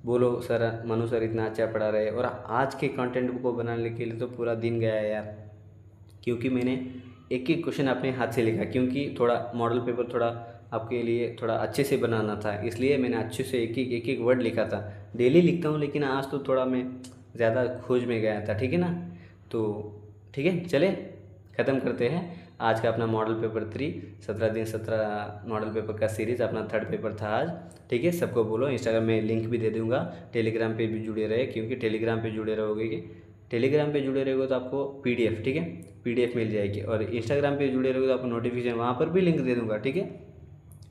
बोलो सर, मनु सर इतना अच्छा पढ़ा रहे। और आज के कंटेंट को बनाने के लिए तो पूरा दिन गया है यार, क्योंकि मैंने एक एक क्वेश्चन अपने हाथ से लिखा, क्योंकि थोड़ा मॉडल पेपर थोड़ा आपके लिए थोड़ा अच्छे से बनाना था, इसलिए मैंने अच्छे से एक एक वर्ड लिखा था। डेली लिखता हूँ लेकिन आज तो थोड़ा मैं ज़्यादा खोज में गया था, ठीक है ना। तो ठीक है, चले ख़त्म करते हैं आज का अपना मॉडल पेपर 3, 17 दिन 17 मॉडल पेपर का सीरीज़, अपना थर्ड पेपर था आज, ठीक है। सबको बोलो, इंस्टाग्राम में लिंक भी दे दूँगा, टेलीग्राम पे भी जुड़े रहे, क्योंकि टेलीग्राम पे जुड़े रहोगे, टेलीग्राम पे जुड़े रहोगे तो आपको पीडीएफ, ठीक है, पीडीएफ मिल जाएगी। और इंस्टाग्राम पे जुड़े रहोगे तो आपको नोटिफिकेशन, वहाँ पर भी लिंक दे दूँगा, ठीक है।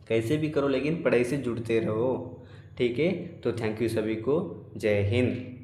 कैसे भी करो लेकिन पढ़ाई से जुड़ते रहो, ठीक है। तो थैंक यू सभी को, जय हिंद।